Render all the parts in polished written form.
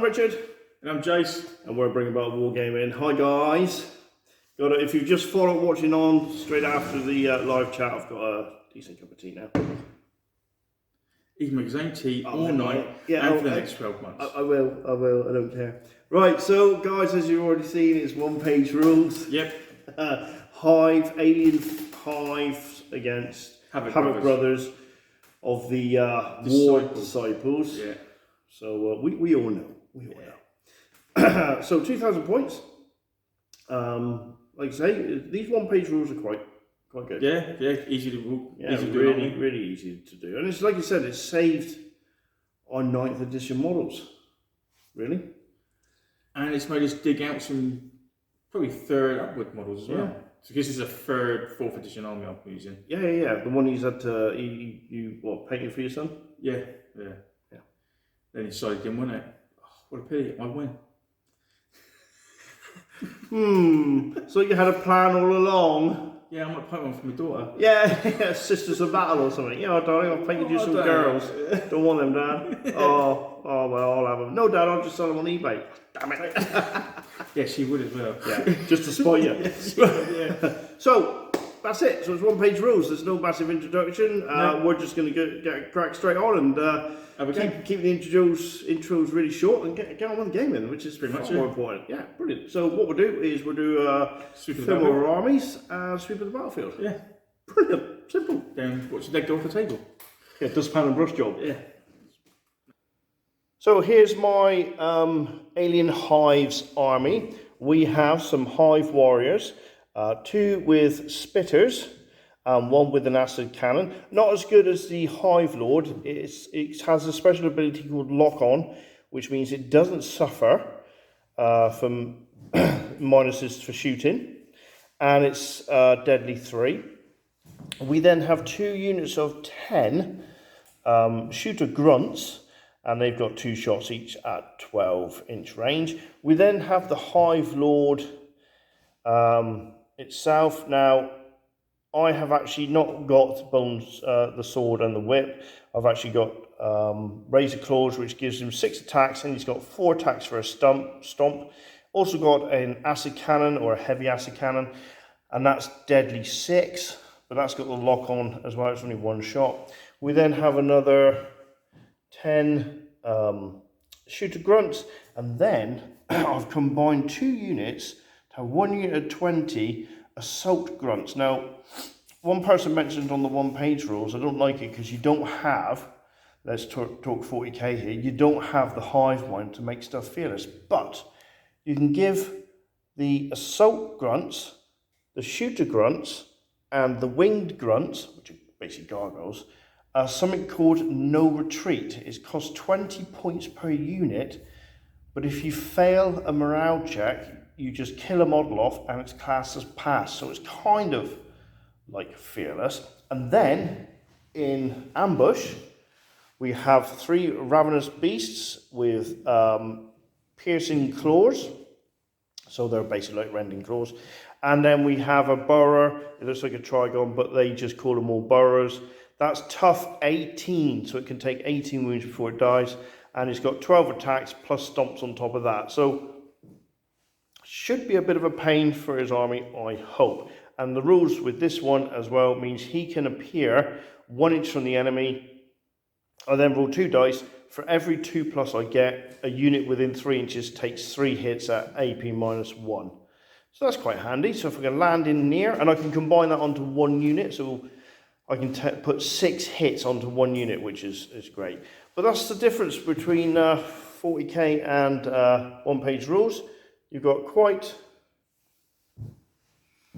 Richard. And I'm Jace. And we're bringing about Wargaming. Hi guys. If you've just followed watching on straight after the live chat, I've got a decent cup of tea now. He can make his own tea all night and for the next 12 months. I will, I don't care. Right, so guys, as you've already seen, it's one-page rules. Yep. Alien Hives against Havoc Brothers of the War Disciples. Yeah. So we all know. Know. So 2,000 points. Like I say, these one-page rules are quite good. Yeah, easy to do. Really easy to do. And it's like you said, it's saved on 9th edition models. Really? And it's made us dig out some probably 3rd upward models as well. Yeah. So this is a 3rd, 4th edition army I'm using. Yeah. The one he's had to, you painted for your son? Yeah. Then he decided again, wasn't it? Oh, what a pity, I win. So you had a plan all along? Yeah, I might paint one for my daughter. Yeah, Sisters of Battle or something. Yeah, darling, I'll paint you some girls. Don't want them, Dad. Oh, well, I'll have them. No, Dad, I'll just sell them on eBay. Damn it. Yeah, she would as well. Yeah, just to spite you. Yeah. So, that's it. So it's one-page rules. There's no massive introduction. No. We're just going to get a crack straight on and keep the intros really short and get on with the game then, which is pretty much more important. Yeah, brilliant. So what we'll do is we'll do film our armies and sweep of the battlefield. Yeah. Brilliant. Simple. Then watch the deck go off the table. Yeah, dustpan and brush job. Yeah. So here's my Alien Hives army. We have some Hive warriors, 2 with spitters, 1 with an acid cannon. Not as good as the Hive Lord. It has a special ability called Lock On, which means it doesn't suffer from minuses for shooting, and it's deadly 3. We then have 2 units of 10 shooter grunts, and they've got 2 shots each at 12-inch range. We then have the Hive Lord itself. Now, I have actually not got Bones, the sword and the whip. I've actually got Razor Claws, which gives him 6 attacks, and he's got 4 attacks for a stomp. Also got an acid cannon, or a heavy acid cannon, and that's deadly 6, but that's got the lock on as well. It's only 1 shot. We then have another 10 shooter grunts, and then I've combined 2 units to have 1 unit of 20 assault grunts. Now, one person mentioned on the one-page rules, I don't like it because you don't have, let's talk 40k here, you don't have the Hive one to make stuff fearless, but you can give the assault grunts, the shooter grunts, and the winged grunts, which are basically gargoyles, something called No Retreat. It costs 20 points per unit, but if you fail a morale check, you just kill a model off and it's classed as pass. So it's kind of like fearless. And then in ambush, we have 3 ravenous beasts with piercing claws. So they're basically like rending claws. And then we have a burrower. It looks like a trigon, but they just call them all burrowers. That's tough 18, so it can take 18 wounds before it dies. And it's got 12 attacks plus stomps on top of that. So should be a bit of a pain for his army, I hope. And the rules with this one as well means he can appear 1 inch from the enemy. I then roll 2 dice. For every 2+ I get, a unit within 3 inches takes 3 hits at AP -1. So that's quite handy. So if I can land in near, and I can combine that onto 1 unit, so I can put 6 hits onto 1 unit, which is great. But that's the difference between 40k and one-page rules. You've got quite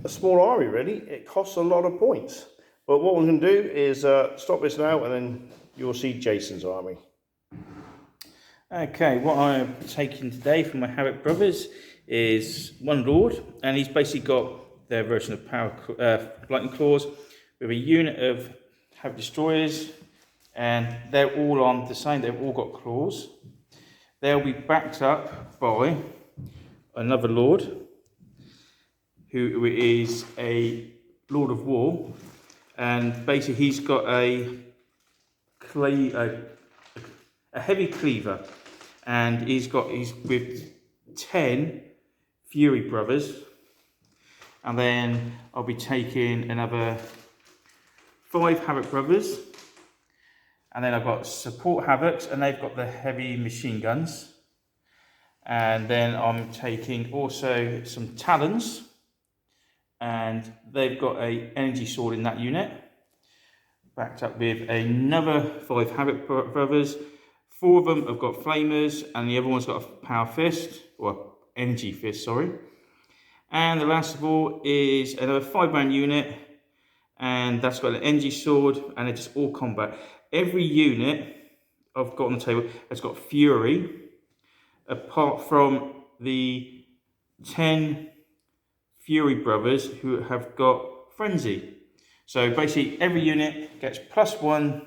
a small army, really. It costs a lot of points. But what we're going to do is stop this now, and then you'll see Jason's army. Okay, what I'm taking today from my Havoc brothers is 1 Lord, and he's basically got their version of Lightning Claws with a unit of Havoc Destroyers, and they're all on the same. They've all got claws. They'll be backed up by another Lord, who is a Lord of War, and basically he's got a heavy cleaver, and he's with 10 Fury Brothers, and then I'll be taking another 5 Havoc Brothers, and then I've got support Havocs, and they've got the heavy machine guns, and then I'm taking also some Talons, and they've got a energy sword in that unit, backed up with another 5 Havoc Brothers. 4 of them have got flamers, and the other one's got a power fist, or energy fist, sorry. And the last of all is another 5-man unit, and that's got an energy sword, and it's just all combat. Every unit I've got on the table has got Fury, apart from the 10 Fury Brothers who have got Frenzy. So basically every unit gets +1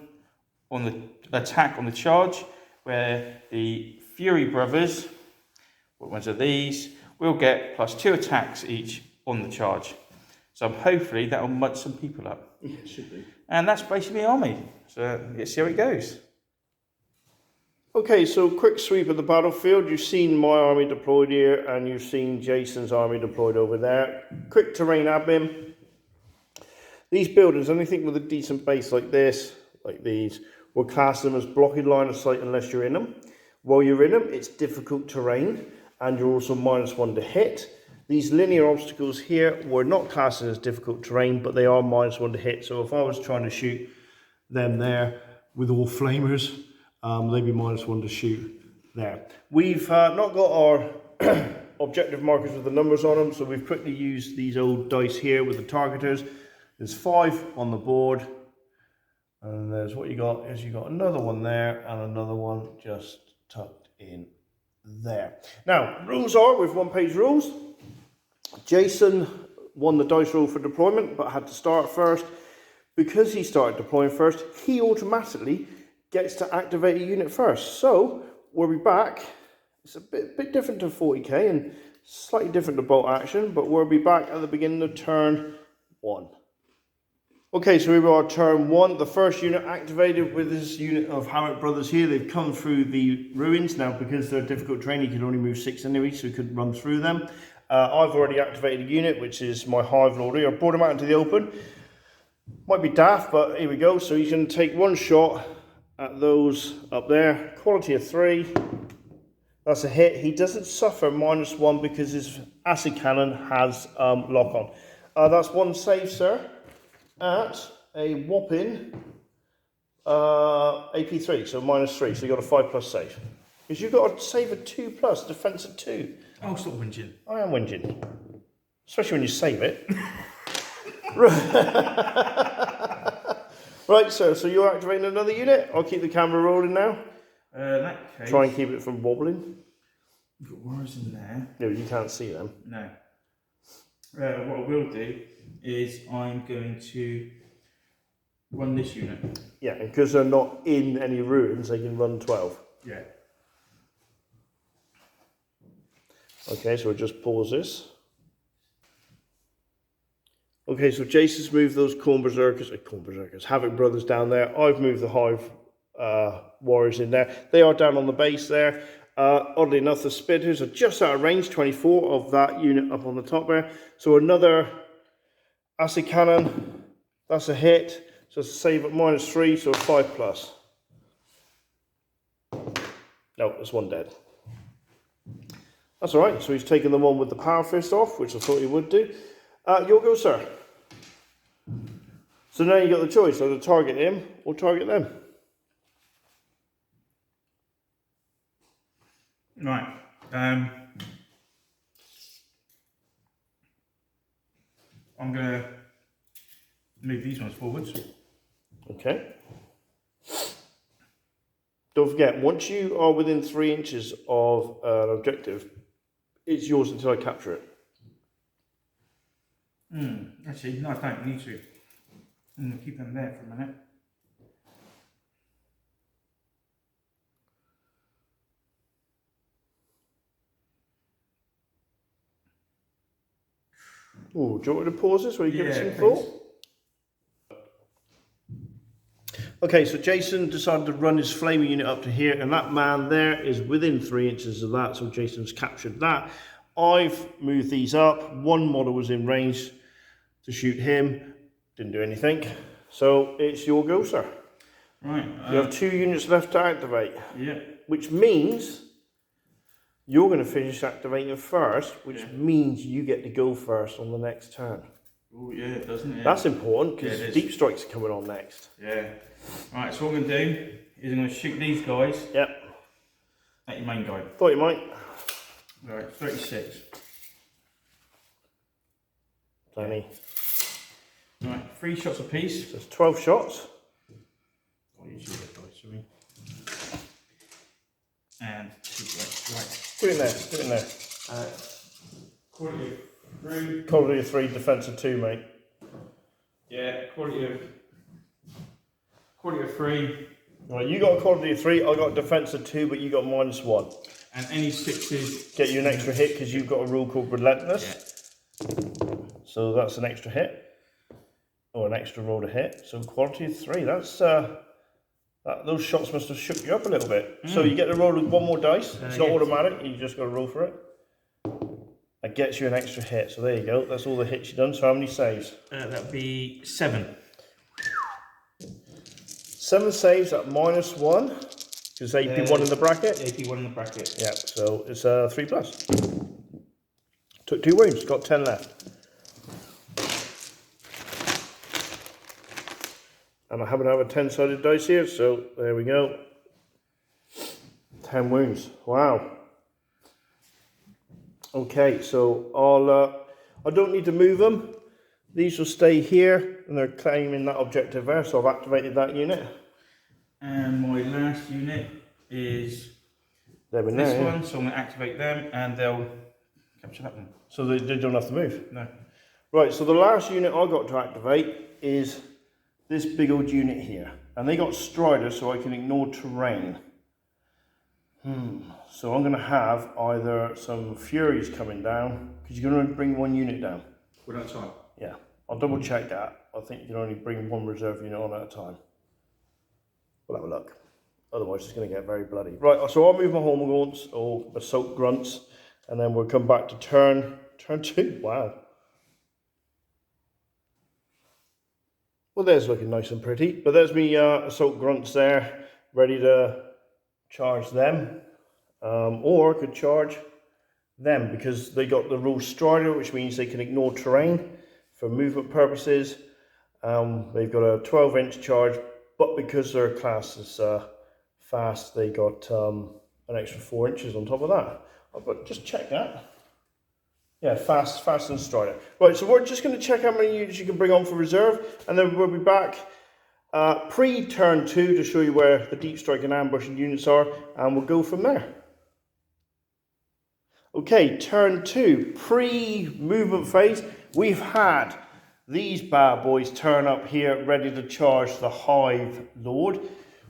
on the attack on the charge, where the Fury Brothers, what ones are these, will get +2 attacks each on the charge. So hopefully that'll mud some people up. Yeah, it should be. And that's basically my army. So let's see how it goes. Okay, so quick sweep of the battlefield. You've seen my army deployed here, and you've seen Jason's army deployed over there. Quick terrain admin. These buildings, anything with a decent base like this, like these, we'll class them as blocking line of sight unless you're in them. While you're in them, it's difficult terrain, and you're also -1 to hit. These linear obstacles here, we're not classing as difficult terrain, but they are -1 to hit. So if I was trying to shoot them there with all flamers, they'd be -1 to shoot there. We've not got our objective markers with the numbers on them, so we've quickly used these old dice here with the targeters. There's 5 on the board, and there's what you got is you got another one there and another one just tucked in there. Now, rules are with 1-page rules. Jason won the dice roll for deployment, but had to start first. Because he started deploying first, he automatically gets to activate a unit first. So we'll be back. It's a bit different to 40k and slightly different to bolt action, but we'll be back at the beginning of turn 1. Okay, so we are turn 1. The first unit activated with this unit of Havoc Brothers here. They've come through the ruins. Now, because they're difficult terrain, you can only move 6 anyway, so we could run through them. I've already activated a unit, which is my Hive Lord here. I brought him out into the open. Might be daft, but here we go. So he's going to take 1 shot at those up there. Quality of 3. That's a hit. He doesn't suffer -1 because his acid cannon has lock on. That's 1 save, sir, at a whopping AP3, so -3. So you got a 5+ save. Because you've got a save of 2+, defense of 2. Oh, stop whinging. I am whinging. Especially when you save it. Right, so you're activating another unit. I'll keep the camera rolling now. In that case, Try and keep it from wobbling. you've got wires in there. No, you can't see them. No. What I will do is I'm going to run this unit. Yeah, and because they're not in any ruins, they can run 12. Yeah. Okay, so we'll just pause this. Okay, so Jason's moved those Corn Berserkers, Havoc Brothers down there. I've moved the Hive Warriors in there. They are down on the base there. Oddly enough, the Spitters are just out of range, 24 of that unit up on the top there. So another acid cannon, that's a hit. So it's a save at -3, so a 5+. No, there's 1 dead. That's all right. So he's taken the one with the power fist off, which I thought he would do. You'll go, sir. So now you got the choice either target him or target them. Right. I'm going to move these ones forwards. Okay. Don't forget, once you are within 3 inches of an objective, it's yours until I capture it. Actually, no, I don't need to. I'm going to keep them there for a minute. Oh, do you want me to pause this while you give it some thought? Okay, so Jason decided to run his flaming unit up to here, and that man there is within 3 inches of that, so Jason's captured that. I've moved these up. One model was in range to shoot him, didn't do anything. So it's your go, sir. Right. You have 2 units left to activate. Yeah. Which means you're going to finish activating first, which means you get to go first on the next turn. Oh yeah, doesn't it? That's important because deep strikes are coming on next. Yeah. Right, so what I'm going to do is I'm going to shoot these guys. Yep. At your main guy. Thought you might. Right, 36. Danny. Right, 3 shots apiece. So it's 12 shots. I'll use your dice for me. And 2 dice. Right. Do it in there. Do it in there. Quality of 3. Quality of 3, defense of 2, mate. Yeah, quality of 3. Right, you got a quality of 3, I got a defense of 2, but you got -1. And any 6s. Get you an extra hit because you've got a rule called Relentless. Yeah. So that's an extra hit. Or an extra roll to hit. So quality of 3, that's those shots must have shook you up a little bit. So you get to roll with 1 more dice. It's not automatic, you just got to roll for it. That gets you an extra hit. So there you go. That's all the hits you've done. So how many saves? That'd be 7. 7 saves at -1. Because AP1 in the bracket. AP1 in the bracket. Yeah, so it's 3+. Took 2 wounds, got 10 left. And I happen to have a 10-sided dice here, so there we go. 10 wounds. Wow. Okay, so I don't need to move them. These will stay here, and they're claiming that objective there, so I've activated that unit. And my last unit is There we this go. one, so I'm going to activate them, and they'll capture that one. So they don't have to move. No. Right, so the last unit I got to activate is this big old unit here. And they got Strider, so I can ignore terrain. So I'm going to have either some Furies coming down, because you're going to bring 1 unit down. We're not time. Yeah, I'll double check that. I think you can only bring 1 reserve unit on at a time. We'll have a look. Otherwise it's going to get very bloody. Right, so I'll move my Hormagaunts, or Assault Grunts, and then we'll come back to turn 2. Wow. Well, there's looking nice and pretty. But there's me Assault Grunts there, ready to charge them. Or I could charge them, because they got the rule Strider, which means they can ignore terrain for movement purposes. They've got a 12-inch charge, but because their class is fast, they got an extra 4 inches on top of that. But just check that. Yeah, fast and Strider. Right, so we're just going to check how many units you can bring on for reserve, and then we'll be back pre-turn 2 to show you where the deep strike and ambushing units are, and we'll go from there. Okay, turn 2, pre-movement phase. We've had these bad boys turn up here, ready to charge the Hive Lord.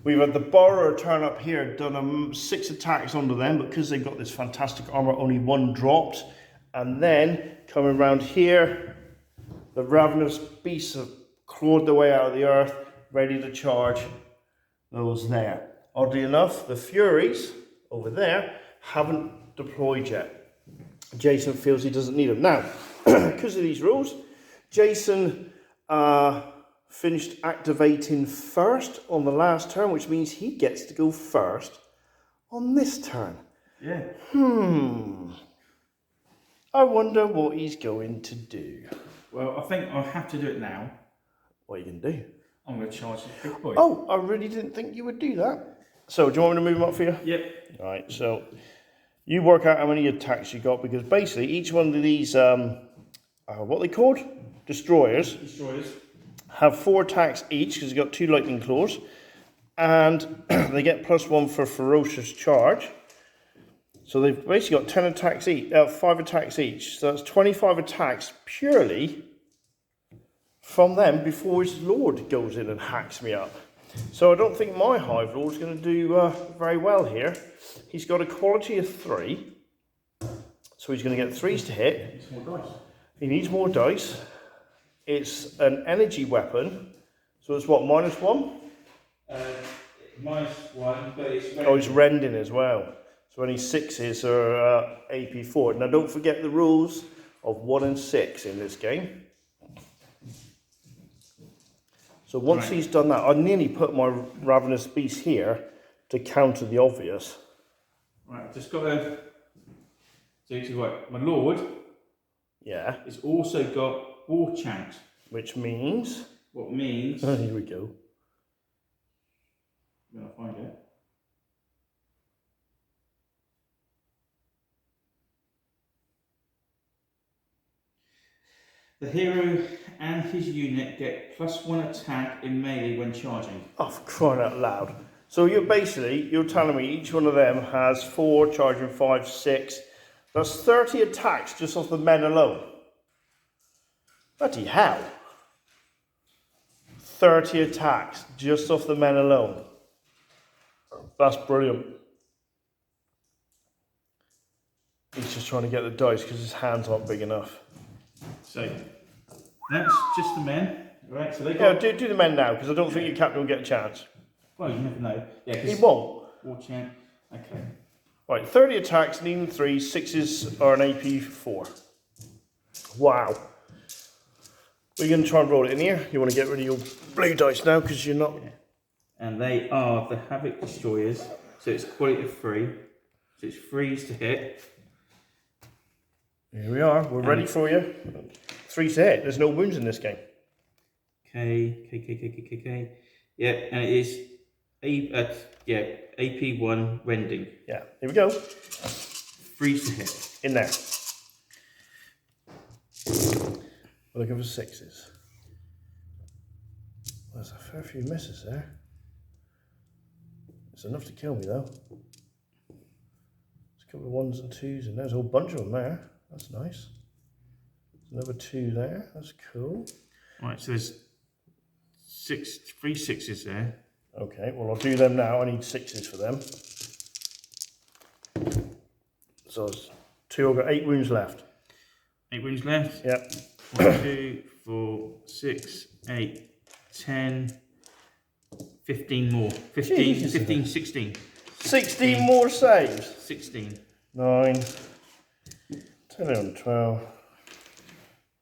We've had the Borrower turn up here, done 6 attacks onto them, but because they've got this fantastic armor, only 1 dropped. And then, coming around here, the Ravenous Beasts have clawed their way out of the earth, ready to charge those there. Oddly enough, the Furies over there haven't deployed yet. Jason feels he doesn't need them. Now, because of these rules, Jason finished activating first on the last turn, which means he gets to go first on this turn. Yeah. I wonder what he's going to do. Well, I think I have to do it now. What are you going to do? I'm going to charge this big boy. Oh, I really didn't think you would do that. So, do you want me to move him up for you? Yep. All right, so you work out how many attacks you got, because basically each one of these, what they called? Destroyers, have 4 attacks each, because you've got 2 lightning claws, and they get +1 for ferocious charge. So they've basically got 10 attacks each, 5 attacks each. So that's 25 attacks purely from them before his Lord goes in and hacks me up. So I don't think my Hive Lord's going to do very well here. He's got a quality of 3. So he's going to get 3s to hit. He needs more dice. It's an energy weapon. So it's what, -1? -1, but it's Oh, it's rending as well. So any 6s are AP4. Now don't forget the rules of 1 and 6 in this game. So once he's done that, I nearly put my Ravenous Beast here to counter the obvious. Right, I've just got to do right. My Lord, Yeah. it's also got War Chant. Which means... What means... here we go. I'm going to find it. The hero and his unit get +1 attack in melee when charging. Oh, for crying out loud. So you're telling me each one of them has 4, charging 5, 6. That's 30 attacks just off the men alone. Bloody hell. 30 attacks just off the men alone. That's brilliant. He's just trying to get the dice because his hands aren't big enough. So, that's just the men. Right, so they got... Yeah, do the men now because I don't think your captain will get a chance. Well, you never know. Yeah, He won't. War Chant. Okay. Right, 30 attacks, needing 3, 6s are an AP4. Wow. We're going to try and roll it in here. You want to get rid of your blue dice now because you're not... Yeah. And they are the Havoc Destroyers. So it's quality of 3. So it's 3s to hit. Here we are. We're ready for you. 3 to hit. There's no wounds in this game. K. Yeah, and it is AP1 rending. Yeah, here we go. 3s to hit. In there. We're looking for 6s. There's a fair few misses there. It's enough to kill me though. There's a couple of 1s and 2s and there's a whole bunch of them there. That's nice. There's another 2 there. That's cool. Right, so there's 3 6s there. Okay, well I'll do them now. I need 6s for them. So it's 2, I've got 8 wounds left. 8 wounds left? Yep. 1, 2, 4, 6, 8, 10, 15 more. 15, Jesus. 15, 16. 16 more saves. 16. 9, 10, 11, 12,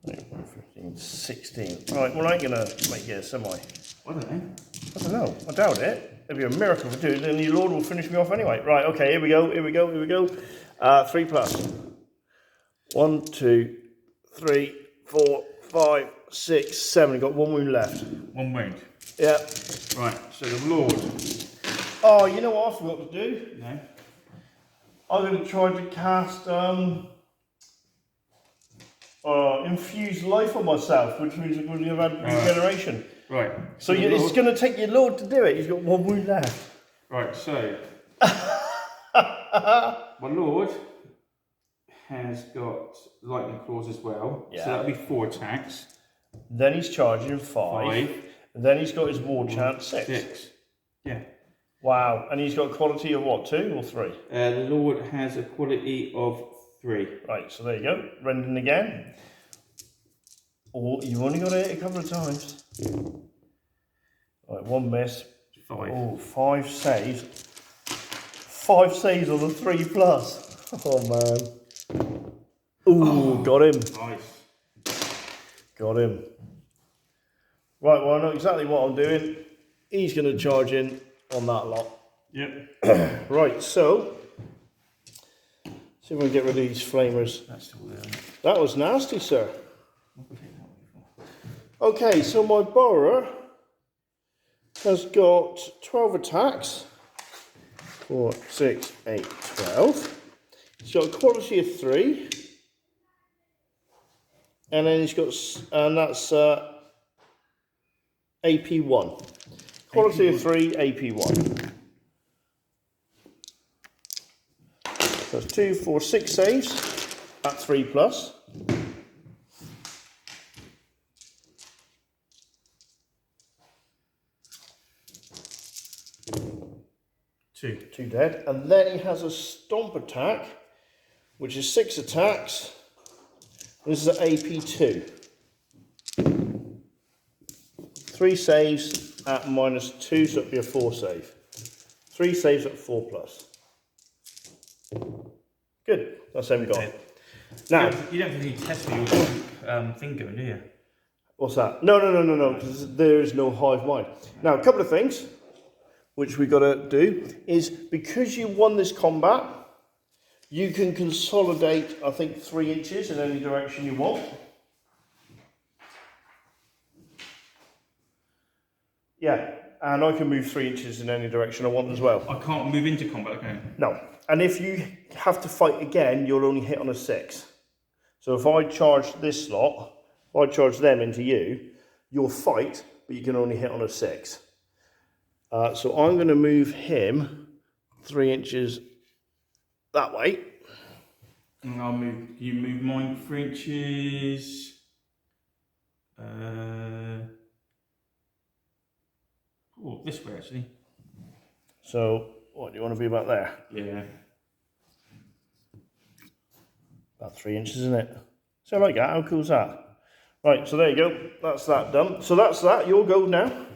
15, 16. Right, well I ain't going to make it, am I? I don't know. I don't know. I doubt it. It'd be a miracle if I do it, then your Lord will finish me off anyway. Right, okay, here we go. 3 plus. 1, 2, 3, 4, 5, 6, 7. You've got 1 wound left. 1 wound. Yeah. Right, so the Lord. Oh, you know what I forgot to do? No. I'm going to try to cast infuse life on myself, which means I'm going to have regeneration. Right. So it's going to take your Lord to do it. He's got 1 wound left. Right, so my Lord has got lightning claws as well. Yeah. So that'll be 4 attacks. Then he's charging 5. And then he's got his war chant 6. Yeah. Wow. And he's got a quality of what, 2 or 3? The Lord has a quality of 3. Right, so there you go. Rending again. Oh, you've only got to hit a couple of times. Right, 1 miss. 5. Oh, 5 saves. 5 saves on the 3 plus. Oh, man. Ooh, got him. Nice. Got him. Right, well, I know exactly what I'm doing. He's going to charge in on that lot. Yep. Right, so... see if we can get rid of these flamers. That's still there. That was nasty, sir. Okay, so my borrower has got 12 attacks. 4, 6, 8, 12. He's got a quality of 3. And then he's got, and that's AP1. Quality of 3, AP1. So that's 2, 4, 6 saves at 3 plus. 2 dead. And then he has a stomp attack, which is 6 attacks. This is an AP2. 3 saves, at -2, so it'd be a 4 save. 3 saves at 4 plus. Good, that's him gone. Okay. Now, you don't have any test for your thing going, do you? what's that? No, because there is no hive mind. Now, a couple of things which we got to do is, because you won this combat, you can consolidate, I think, 3 inches in any direction you want. Yeah, and I can move 3 inches in any direction I want as well. I can't move into combat, okay? No, and if you have to fight again, you'll only hit on a 6. So if I charge this lot, if I charge them into you, you'll fight, but you can only hit on a 6. So I'm going to move him 3 inches that way. And I'll move. You move mine 3 inches. Oh, this way actually. So what do you want to be about there? Yeah. About 3 inches, isn't it? So I like that. How cool is that? Right. So there you go. That's that done. So that's that. Your go now.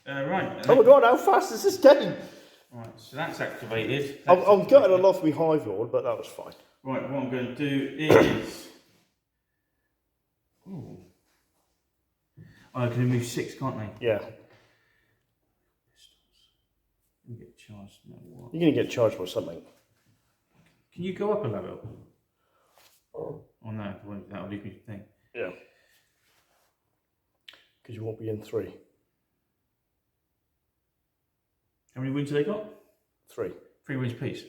Right. Oh my god! How fast is this game? Right. So that's activated. I'm gutted I lost my Hive Lord, but that was fine. Right. What I'm going to do is. Ooh. Oh, I can move 6, can't they? Yeah. You get charged. No, what? You're going to get charged for something. Can you go up a level? Oh no, that'll leave me to think. Yeah. Because you won't be in 3. How many wins have they got? 3. 3 wins piece.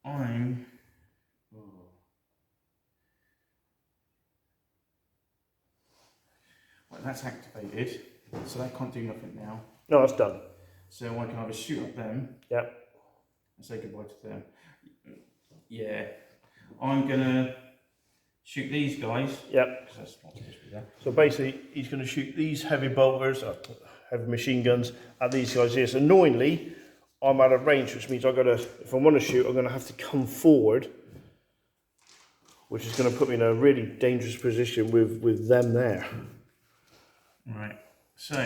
I'm. Oh. Right, that's activated, so that can't do nothing now. No, that's done. So I can either shoot at them. Yep. And say goodbye to them. Yeah. I'm gonna shoot these guys. Yep. That's not supposed to be there. So basically, he's going to shoot these heavy bolters, heavy machine guns at these guys here. So annoyingly, I'm out of range, which means I've got to, if I want to shoot, I'm going to have to come forward, which is going to put me in a really dangerous position with them there. Right. So.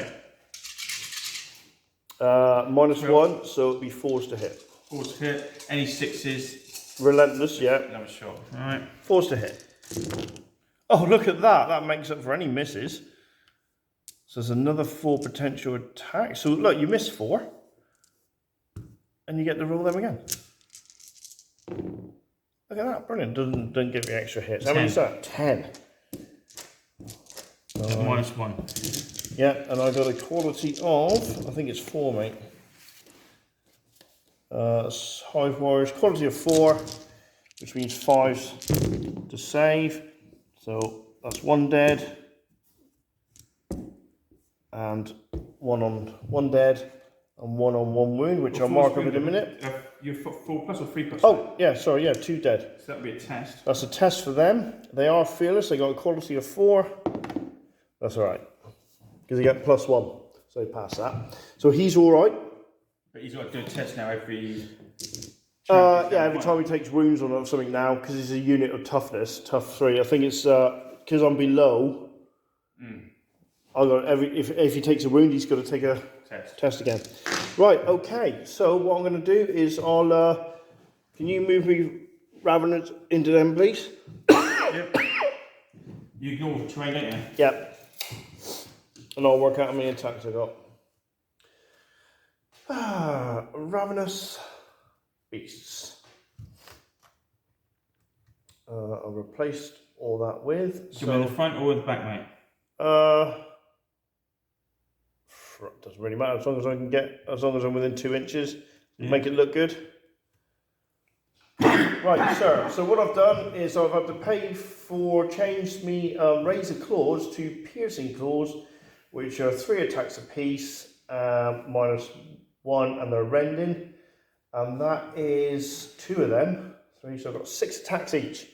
-1, so it'll be 4s to hit. 4s to hit. Any 6s. Relentless, yeah. Another shot. Alright. 4s to hit. Oh, look at that. That makes up for any misses. So there's another 4 potential attacks. So look, you miss 4. And you get to roll them again. Look at that. Brilliant. Doesn't give you extra hits. How many is that? 10. -1. Yeah, and I got a quality of, I think it's 4, mate. Hive Warriors, quality of 4, which means 5s to save. So that's 1 dead, and 1 on 1 dead, and 1 on 1 wound, which I'll mark up in a minute. You're 4 plus or 3 plus? Oh, yeah, sorry, yeah, 2 dead. So that'll be a test. That's a test for them. They are fearless. They got a quality of 4. That's all right, because they get +1, so they pass that. So he's all right. But he's got to do a test now every. Yeah, every time he takes wounds on something now, because he's a unit of toughness, tough 3. I think it's because I'm below. I got if he takes a wound, he's got to take a test again. Right. Okay. So what I'm going to do is I'll. Can you move me Ravenous into them, please? Yep. You ignore the terrain, don't you? Yep. And I'll work out how many attacks I got. Ravenous beasts. I've replaced all that with. So in the front or in the back, mate? Doesn't really matter as long as I can get, as long as I'm within 2 inches, make it look good. Right, sir. So what I've done is I've had to pay for changed me razor claws to piercing claws, which are 3 attacks apiece, -1, and they're rending, and that is 2 of them. 3, so I've got 6 attacks each.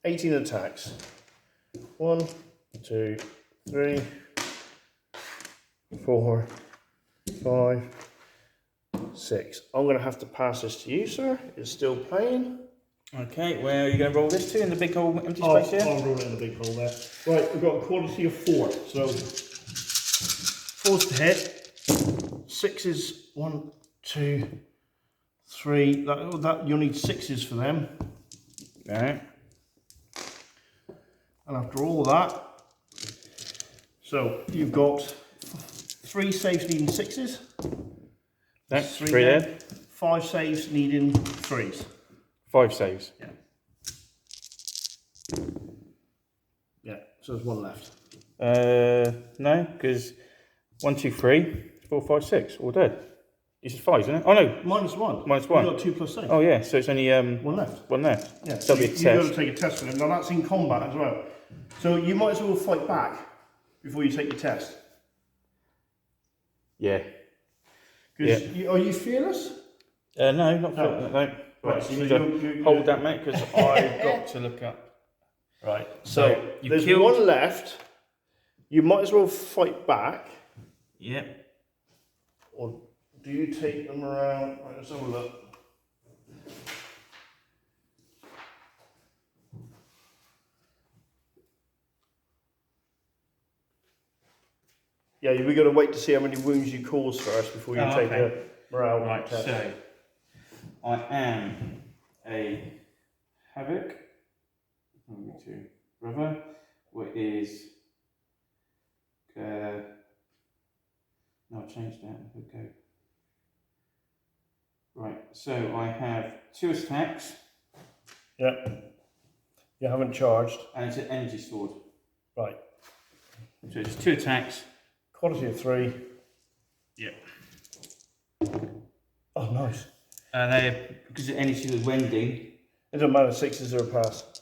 18 attacks. 1, 2, 3, 4, 5, 6. I'm going to have to pass this to you, sir. It's still playing. Okay, where are you going to roll this to? In the big hole empty I'll space here? roll it in the big hole there. Right, we've got a quality of 4. So 4's to hit. 6's 1, 2, 3. That you'll need 6's for them. Alright. And after all that, so you've got 3 saves needing 6's. That's 3 3 there. 5 saves needing 3's. 5 saves. Yeah. Yeah, so there's 1 left. No, because 1, 2, 3, 4, 5, 6, all dead. This is 5, isn't it? Oh no, -1. -1. You've got 2 plus saves. Oh yeah, so it's only 1 left. 1 left. Yeah, So so it'll be a you've got test. to take a test for them. Now that's in combat as well. So you might as well fight back before you take your test. Yeah. Because are you fearless? No, not No. no. Right, Right, so so you need you to hold that, mate, because I've got to look up. Right. So, So you there's killed- 1 left. You might as well fight back. Yeah. Or do you take them around? Right, let's have a look. Yeah, we've got to wait to see how many wounds you cause first before you take okay. the morale Right, test. so I am a Havoc. I'm going to brother, what is no, I changed that. Okay. Right, so I have 2 attacks Yeah. You haven't charged. and it's an energy sword. Right. So it's 2 attacks. Quality of 3. Yep. Oh, nice. And they, because the energy was wending. It doesn't matter, 6's are a pass.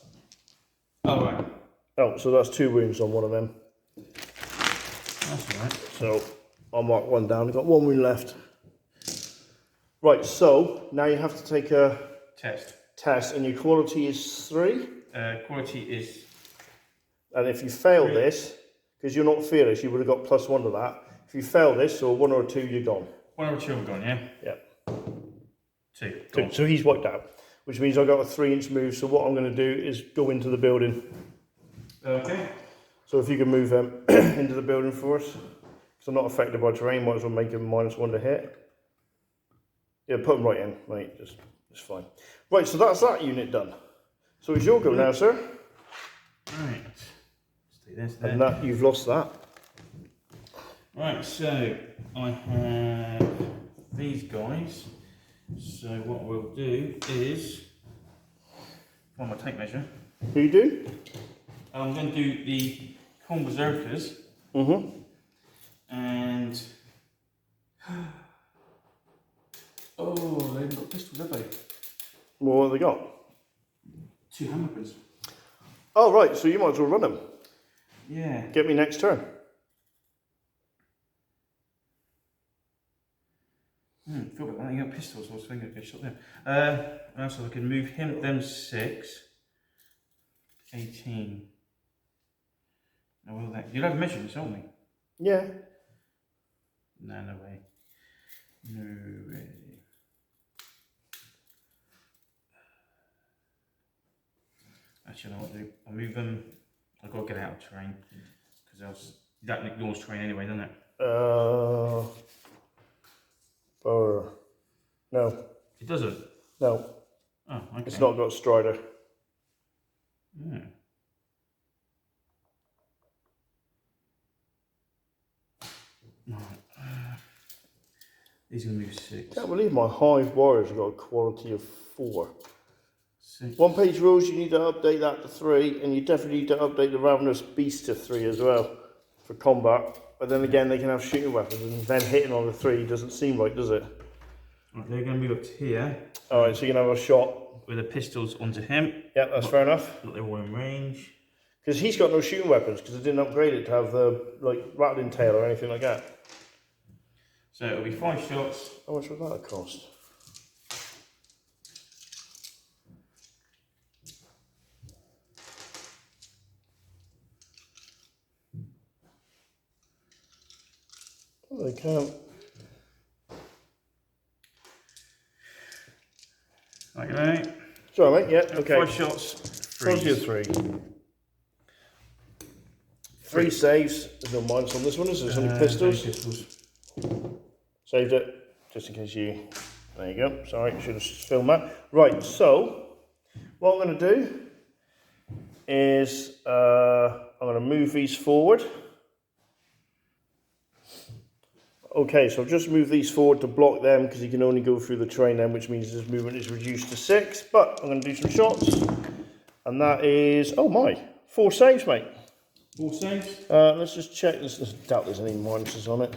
Oh right. Oh, so that's 2 wounds on one of them. That's alright. So I'll mark 1 down. I've got 1 wound left. Right, so now you have to take a test, and your quality is 3. Quality is. And if you fail 3. this, because you're not fearless, you would have got +1 to that. If you fail this, or 1 or 2, you're gone. 1 or 2 are gone, yeah? Yeah. 2. So he's wiped out, which means I've got a 3-inch move. So what I'm going to do is go into the building. Okay. So if you can move them into the building for us, because I'm not affected by terrain, might as well make them -1 to hit. Yeah, put them right in, mate. It's fine. Right, so that's that unit done. So it's your go now, sir. Right. Let's do this then. And that you've lost that. Right, so I have these guys. So what we'll do is find my tape measure. Who you do? I'm going to do the Corn Berserkers and oh, they haven't got pistols, have they? Well, what have they got? 2 hand weapons. Oh, right. So you might as well run them. Yeah. Get me next turn. Feel like they got pistols, so I was thinking I'd get shot there. So I can move him, them 6. 18. Now, will that? You'll have measurements, won't we? Yeah. No, no way. No way. Actually, I know what to do. I'll move them. I've got to get out of terrain because that ignores terrain anyway, doesn't it? No. It doesn't. No. Oh, okay. It's not got Strider. Yeah. Right. He's going to move 6. Can't believe my Hive Warriors have got a quality of 4. 6. 1 page rules, you need to update that to 3, and you definitely need to update the Ravenous Beast to 3 as well for combat. But then again, they can have shooting weapons, and then hitting on the 3 doesn't seem right, does it? Right, they're going to move up to here. Alright, so you can have a shot. With the pistols onto him. Yeah, that's fair enough. They're all in range. Because he's got no shooting weapons, because I didn't upgrade it to have the rattling tail or anything like that. So it'll be 5 shots. How much would that have cost? Oh, they can't. Okay. Sorry, mate. Yeah. Okay. 5 shots. Front of 3. 3 saves. There's no minus on this one, is there? There's only pistols. Saved it, just in case you... There you go. Sorry, should have filmed that. Right, so what I'm going to do is I'm going to move these forward. Okay, so I've just moved these forward to block them because you can only go through the terrain then, which means this movement is reduced to 6. But I'm going to do some shots. And that is... Oh my! 4 saves, mate. 4 saves? Let's just check. I doubt there's any minuses on it.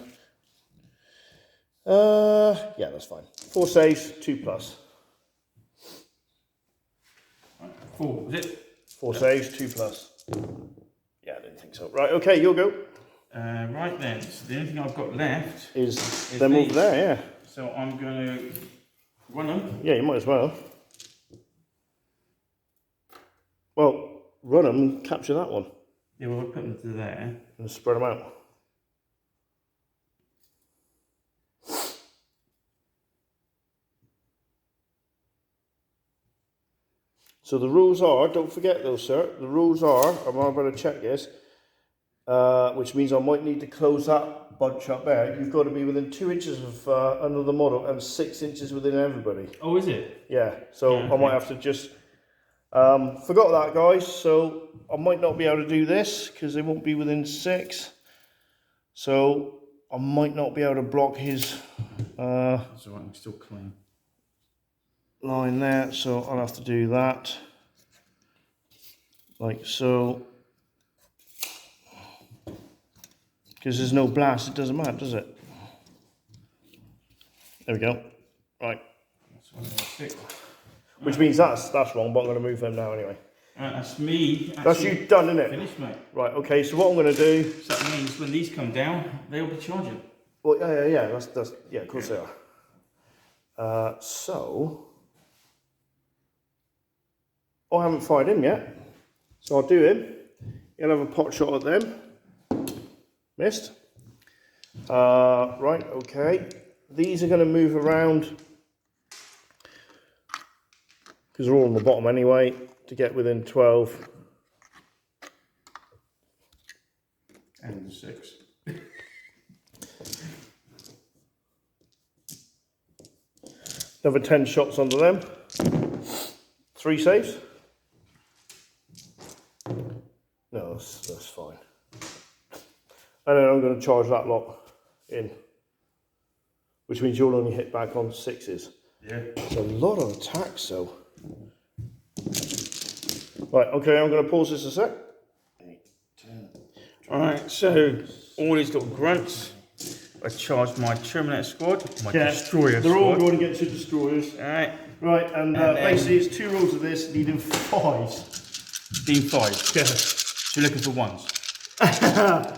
Yeah, that's fine. 4 saves, 2 plus. 4, was it? 4 saves, 2 plus. Yeah, I didn't think so. Right, okay, you'll go. Right then, so the only thing I've got left is them over there, yeah. So I'm going to run them. Yeah, you might as well. Well, run them and capture that one. Yeah, well, I'll put them to there. And spread them out. So the rules are, don't forget those, sir. The rules are, I'm going to check this, which means I might need to close that bunch up there. You've got to be within 2 inches of another model and 6 inches within everybody. Oh, is it? Yeah, so yeah, I might have to just... forgot that, guys, so I might not be able to do this because they won't be within 6. So I might not be able to block his That's alright, I'm still clean. Line there, so I'll have to do that. Like so. Because there's no blast, it doesn't matter, does it? There we go. Right. Which means that's wrong, but I'm going to move them now anyway. That's me. That's you done, isn't it? Finished, mate. Right, okay, so what I'm going to do... So that means when these come down, they'll be charging. Well, yeah, that's yeah, of course they are. So... I haven't fired him yet. So I'll do him. He'll have a pot shot at them. Missed. Right, okay. These are going to move around... because they're all on the bottom anyway, to get within 12. And 6. Another 10 shots under them. 3 saves. No, that's fine. And then I'm going to charge that lot in, which means you'll only hit back on 6s. Yeah. It's a lot of attacks, though. Right, okay, I'm going to pause this a sec. 8, 10. Alright, so all these little grunts. I charged my Terminator squad, my Destroyer squad. They're all going against your Destroyers. Alright. Right, and basically it's 2 rolls of this, needing 5s. Team 5. Yeah. So you're looking for 1s.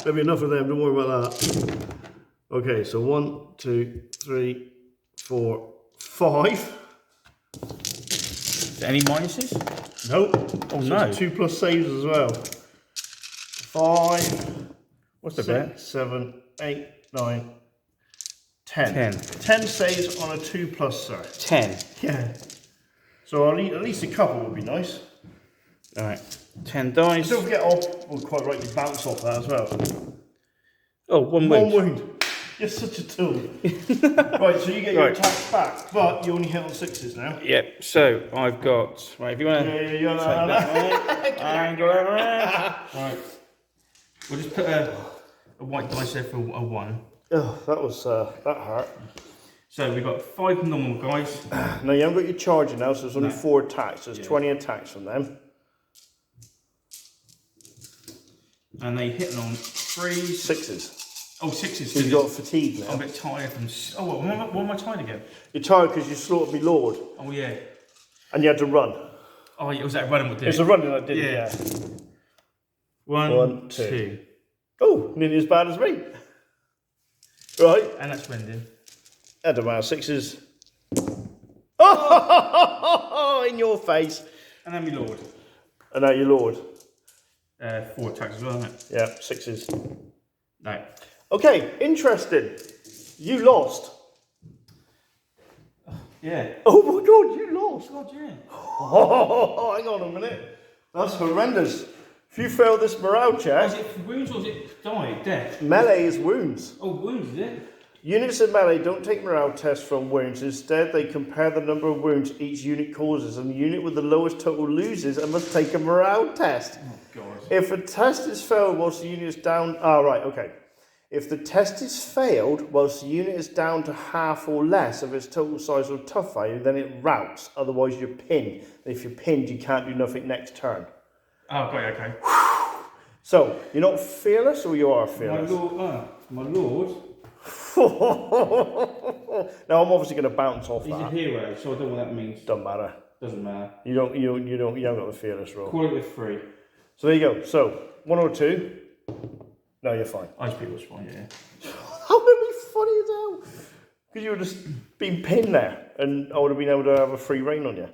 There'll be enough of them, don't worry about that. Okay, so 1, 2, 3, 4, 5. Any minuses? Nope. Oh so no. 2 plus saves as well. 5. What's the 6, bet? 7, 8, 9, 10. 10 saves on a 2 plus, sir. 10. Yeah. So at least a couple would be nice. Alright. 10 dice. Don't forget, we'll quite rightly bounce off that as well. Oh, 1 wound. 1 wound. You're such a tool. Right, so you get your attacks back, but you only hit on 6s now. Yep, so I've got, right, if you want to take that one, and go around. Right, we'll just put a white dice there for a 1. Oh, that was, that hurt. So we've got 5 normal guys. Now you haven't got your charger now, so there's only 4 attacks. There's 20 attacks from them. And they hit on 3s. 6s. Oh, 6s. So you've got fatigue now. I'm a bit tired from... Oh, what am I tired again? You're tired because you slaughtered me Lord. Oh, yeah. And you had to run. Oh, it was that running what did it? It's a running that did it, yeah. 1, 2. Oh, nearly as bad as me. Right. And that's rending. That don't matter, 6s. Oh, in your face. And then we Lord. And now you're Lord. 4 attacks as well, isn't it? Yeah, 6s. No. Okay, interesting. You lost. Yeah. Oh my god, you lost! God, yeah. Oh, hang on a minute. That's horrendous. If you fail this morale Oh, check... is it for wounds or is it die, death? Melee is wounds. Oh, wounds, is it? Units in melee don't take morale tests from wounds. Instead, they compare the number of wounds each unit causes, and the unit with the lowest total loses and must take a morale test. Oh, God. If a test is failed whilst the unit is down... right, okay. If the test is failed whilst the unit is down to half or less of its total size or tough value, then it routs. Otherwise, you're pinned. And if you're pinned, you can't do nothing next turn. Oh, okay. So, you're not fearless or you are fearless? My lord. Now, I'm obviously going to bounce off He's that. a hero, so I don't know what that means. Doesn't matter. Doesn't matter. You haven't got the fearless roll. Call it with 3. So there you go. So 1 or 2. No, you're fine. Ice people's fine, yeah. That would be funny as hell. Because you would have just been pinned there, and I would have been able to have a free reign on you.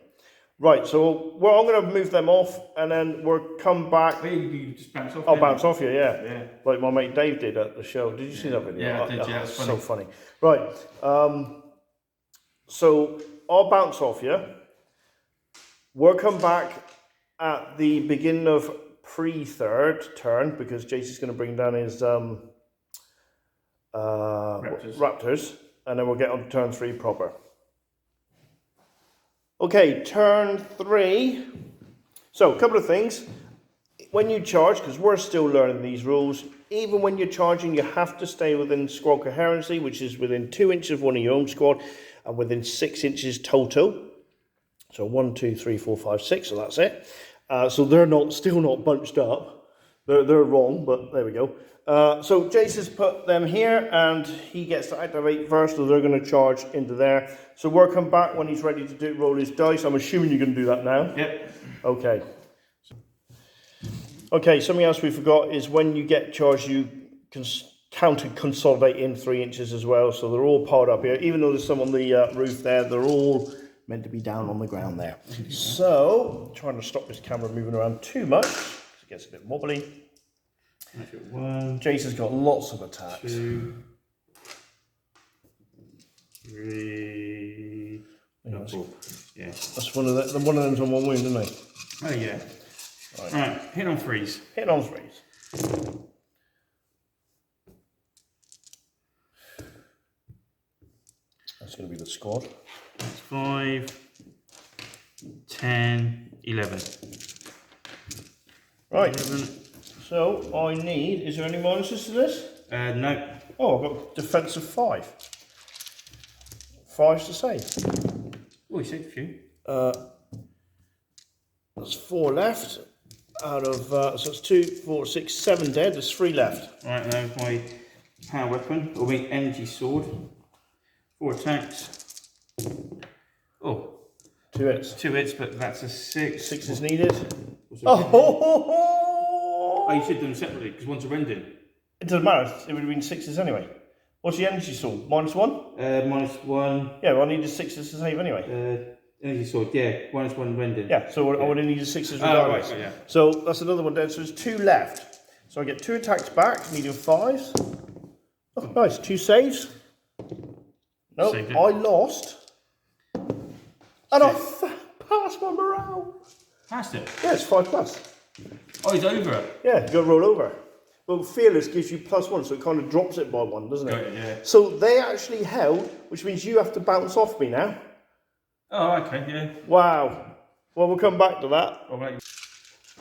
Right. So I'm going to move them off, and then we'll come back. You just bounce off. I'll bounce off you, yeah. Yeah. Like my mate Dave did at the show. Did you see that video? Yeah, I did. Yeah, that's that's so funny. Right. So I'll bounce off you. We'll come back at the beginning of pre-third turn because Jason's going to bring down his raptors, and then we'll get on to turn 3 proper. Okay, turn 3. So, a couple of things. When you charge, because we're still learning these rules, even when you're charging, you have to stay within squad coherency, which is within 2 inches of one of your own squad, and within 6 inches total. So 1, 2, 3, 4, 5, 6. So that's it. So they're still not bunched up. They're wrong, but there we go. So Jason's put them here, and he gets to activate first, so they're going to charge into there. So we'll come back when he's ready to roll his dice. I'm assuming you're going to do that now. Yep. Okay. Okay. Something else we forgot is when you get charged, you can count and consolidate in 3 inches as well. So they're all piled up here, even though there's some on the roof there. They're all meant to be down on the ground there. So, trying to stop this camera moving around too much, because it gets a bit wobbly. 1. Jason's got lots of attacks. 2. 3. Yeah, 4. Yeah. That's one of them's on 1 wound, isn't it? Oh yeah. Right. Hit on 3s. Hit on 3s. That's going to be the squad. 5, 10, 11. Right. 11. So I need. Is there any minuses to this? No. Oh, I've got defensive 5. 5's to save. Oh, you saved a few. There's 4 left. Out of so it's 2, 4, 6, 7 dead. There's 3 left. Right, now my power weapon, or my energy sword. 4 attacks. Oh. 2 hits. 2 hits, but that's a 6. 6 is needed. Oh, you should do them separately because one's a rending. It doesn't matter. It would have been 6s anyway. What's the energy sword? -1? -1. Yeah, well, I needed 6s to save anyway. Energy sword, yeah. -1 rending. Yeah, so I would have needed 6s regardless. Right, yeah. So that's another one dead. So there's 2 left. So I get 2 attacks back, medium 5s. Oh, nice. 2 saves. Nope, I lost. And I passed my morale. Passed it? Yeah, it's 5 plus. Oh, he's over. Yeah, you got to roll over. Well, fearless gives you +1, so it kind of drops it by 1, doesn't it? Got it, yeah. So they actually held, which means you have to bounce off me now. Oh, okay, yeah. Wow. Well, we'll come back to that. All right.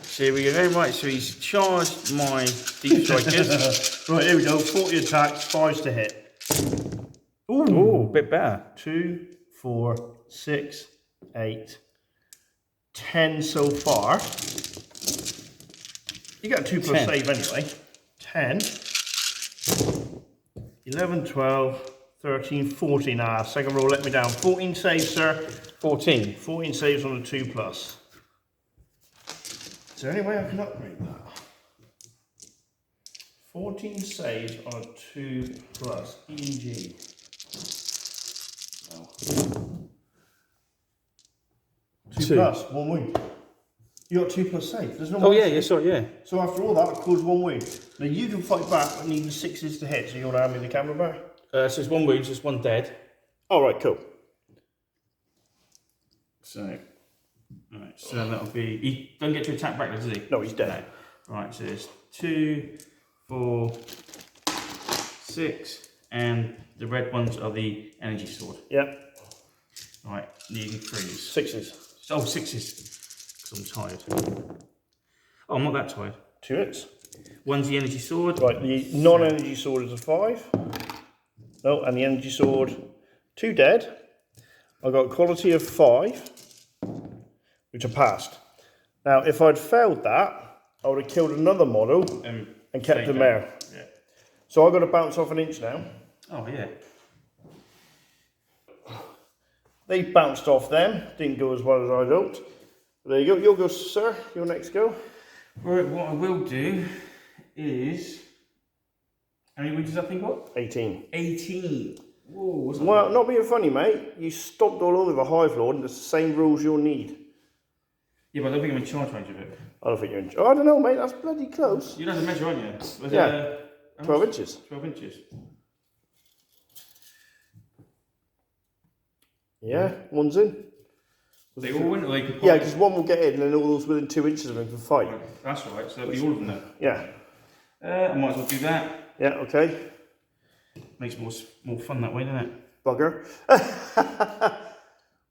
So here we go. Right, so he's charged my deep strikers. Right, here we go. 40 attacks, 5s to hit. Ooh, a bit better. 2, 4, 6, 8, 10 so far. You got a 2 plus 10. save anyway. 10, 11, 12, 13, 14. Second roll let me down. 14 saves, sir. 14. 14 saves on a 2 plus. Is there any way I can upgrade that? 14 saves on a 2 plus. EG. No. 2 plus, 1 wound. You got 2 plus save. There's no. Oh yeah, sorry, yeah. So after all that, it caused 1 wound. Now you can fight back, but need the 6s to hit. So you want to hand me the camera back? So it's 1 wound, so it's 1 dead. All right, cool. So, right, so that'll be. He don't get to attack back, does he? No, he's dead. No. Right, so there's 2, 4, 6, and the red ones are the energy sword. Yep. Right, needing 3s. 6s. Oh, 6s, because I'm tired. Oh, I'm not that tired. 2 hits. One's the energy sword. Right, the non-energy sword is a 5. No, and the energy sword, 2 dead. I got a quality of 5, which I passed. Now, if I'd failed that, I would have killed another model and kept them there. Yeah. So I've got to bounce off an inch now. Oh, yeah. They bounced off them. Didn't go as well as I'd hoped. But there you go. You'll go, sir. Your next go. Right, what I will do is... How many winters have I got? 18. 18. Whoa, well, not being funny, mate. You stomped all over the Hive Lord, and it's the same rules you'll need. Yeah, but I don't think I'm in charge range of it. I don't think you're in. Oh, I don't know, mate. That's bloody close. You know the measure, aren't you? Yeah. 12 inches. 12 inches. Yeah, one's in. They all in, or they could yeah, because one will get in, and then all those within 2 inches of him can fight. Right. That's right. So that'll be all of them then. Yeah. I might as well do that. Yeah. Okay. Makes more fun that way, doesn't it? Bugger.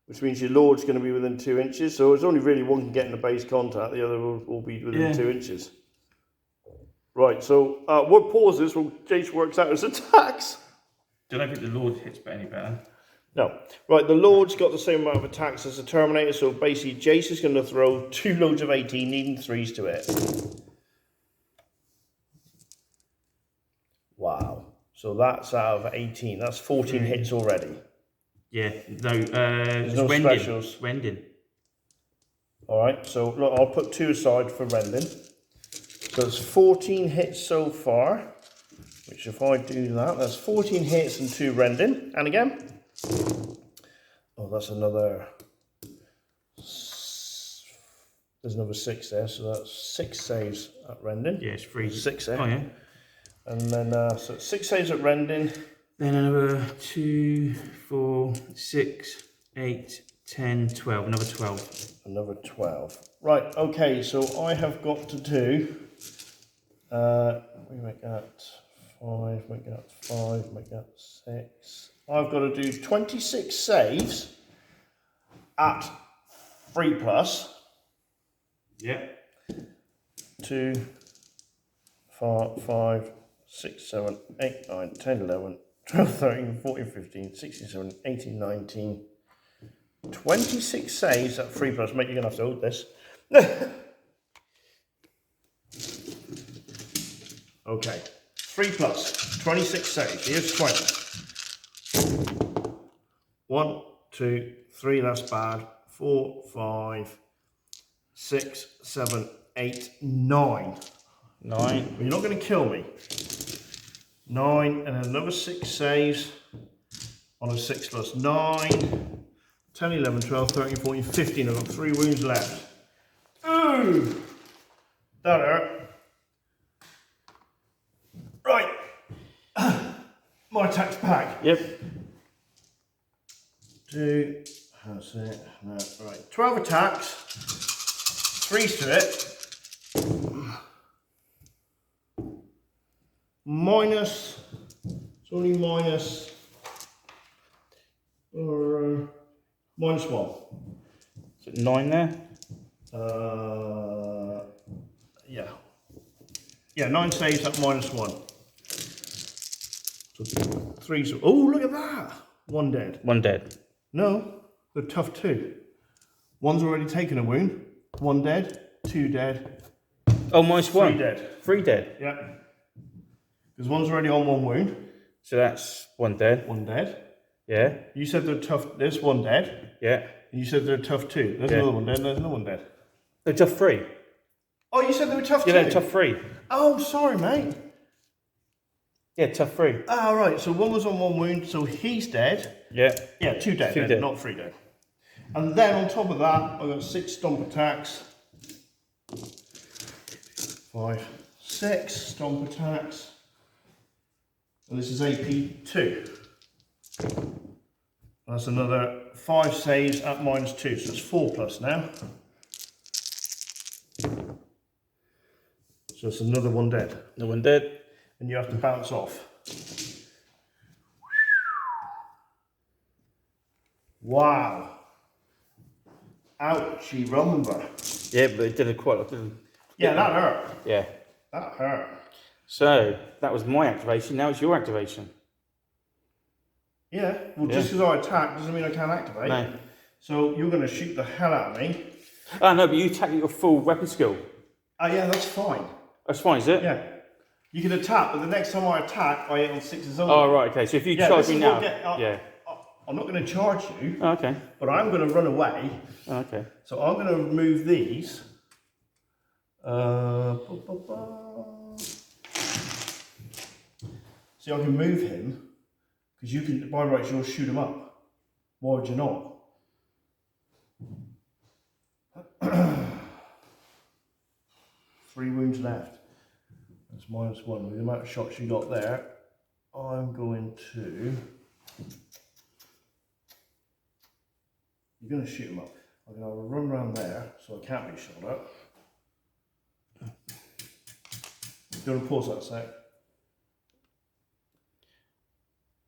Which means your Lord's going to be within 2 inches, so it's only really one can get in the base contact, the other will be within 2 inches. Right, so what pauses while Jace works out his attacks? Don't know if the Lord hits any better. No. Right, the Lord's got the same amount of attacks as the Terminator, so basically Jace is going to throw 2 loads of 18, needing 3s to hit. Wow. So that's out of 18. That's 14 hits already. Yeah, no, there's no rending. specials. Rending. Alright, so look, I'll put 2 aside for rending. So it's 14 hits so far, which if I do that, that's 14 hits and 2 rending. And again. Oh, that's another... There's another 6 there, so that's 6 saves at rending. Yeah, it's 3. 6 there. Oh, yeah. And then, so it's 6 saves at rending. Then another 2, 4, 6, 8, 10, 12. Another 12. Another 12. Right, okay, so I have got to do... we make that 5, make that 5, make that 6. I've got to do 26 saves at 3+. Yeah. 2, 4, 5, 6, 7, 8, 9, 10, 11, 12, 13, 14, 15, 16, 17, 18, 19, 26 saves at 3+. Mate, you're going to have to hold this. Okay, 3+, 26 saves. Here's 20. 1, 2, 3, that's bad. 4, 5, 6, 7, 8, 9. 9. You're not going to kill me. 9, and then another 6 saves on a 6+. 9, 10, 11, 12, 13, 14, 15. I've got 3 wounds left. Ooh! That hurt. Right. My attack's back. Yep. 2, that's it. No, right. 12 attacks. 3s to it. Minus, it's only minus, or minus 1. Is it 9 there? Yeah. Yeah, 9 saves at minus 1. So 3, oh, look at that. 1 dead. 1 dead. No, they're tough 2. One's already taken a wound. 1 dead, 2 dead. Oh, minus 1. 3 dead. 3 dead. Yeah. Because one's already on 1 wound. So that's 1 dead. 1 dead. Yeah. You said they're tough. There's 1 dead. Yeah. And you said they're tough 2. There's another 1 dead. There's another 1 dead. They're tough 3. Oh, you said they were tough 2? Yeah, they're tough 3. Oh, sorry, mate. Yeah, tough 3. Ah, right. So one was on 1 wound, so he's dead. Yeah. Yeah, 2 dead. 2 then, dead. Not 3 dead. And then on top of that, I've got 6 stomp attacks. 5, 6 stomp attacks. And this is AP 2. That's another 5 saves at -2, so it's 4+ now. So it's another 1 dead. No one dead. And you have to bounce off. Wow. Ouchie rumba. Yeah, but it did it quite a lot. Yeah, that hurt. Yeah. That hurt. So that was my activation. Now it's your activation. Yeah, well, just because I attack doesn't mean I can't activate. No. So you're going to shoot the hell out of me. Oh no, but you attack at your full weapon skill. Oh, yeah, that's fine. That's fine, is it? Yeah. You can attack, but the next time I attack, I hit on 6s only. Oh right, okay. So if you charge me now, yeah. I'm not going to charge you. Oh, okay. But I'm going to run away. Oh, okay. So I'm going to move these. See, I can move him because you can. By rights, you'll shoot him up. Why would you not? 3 wounds left. That's -1. With the amount of shots you got there, I'm going to. You're going to shoot him up. I'm going to run around there so I can't be shot at. Do you want to pause that a sec?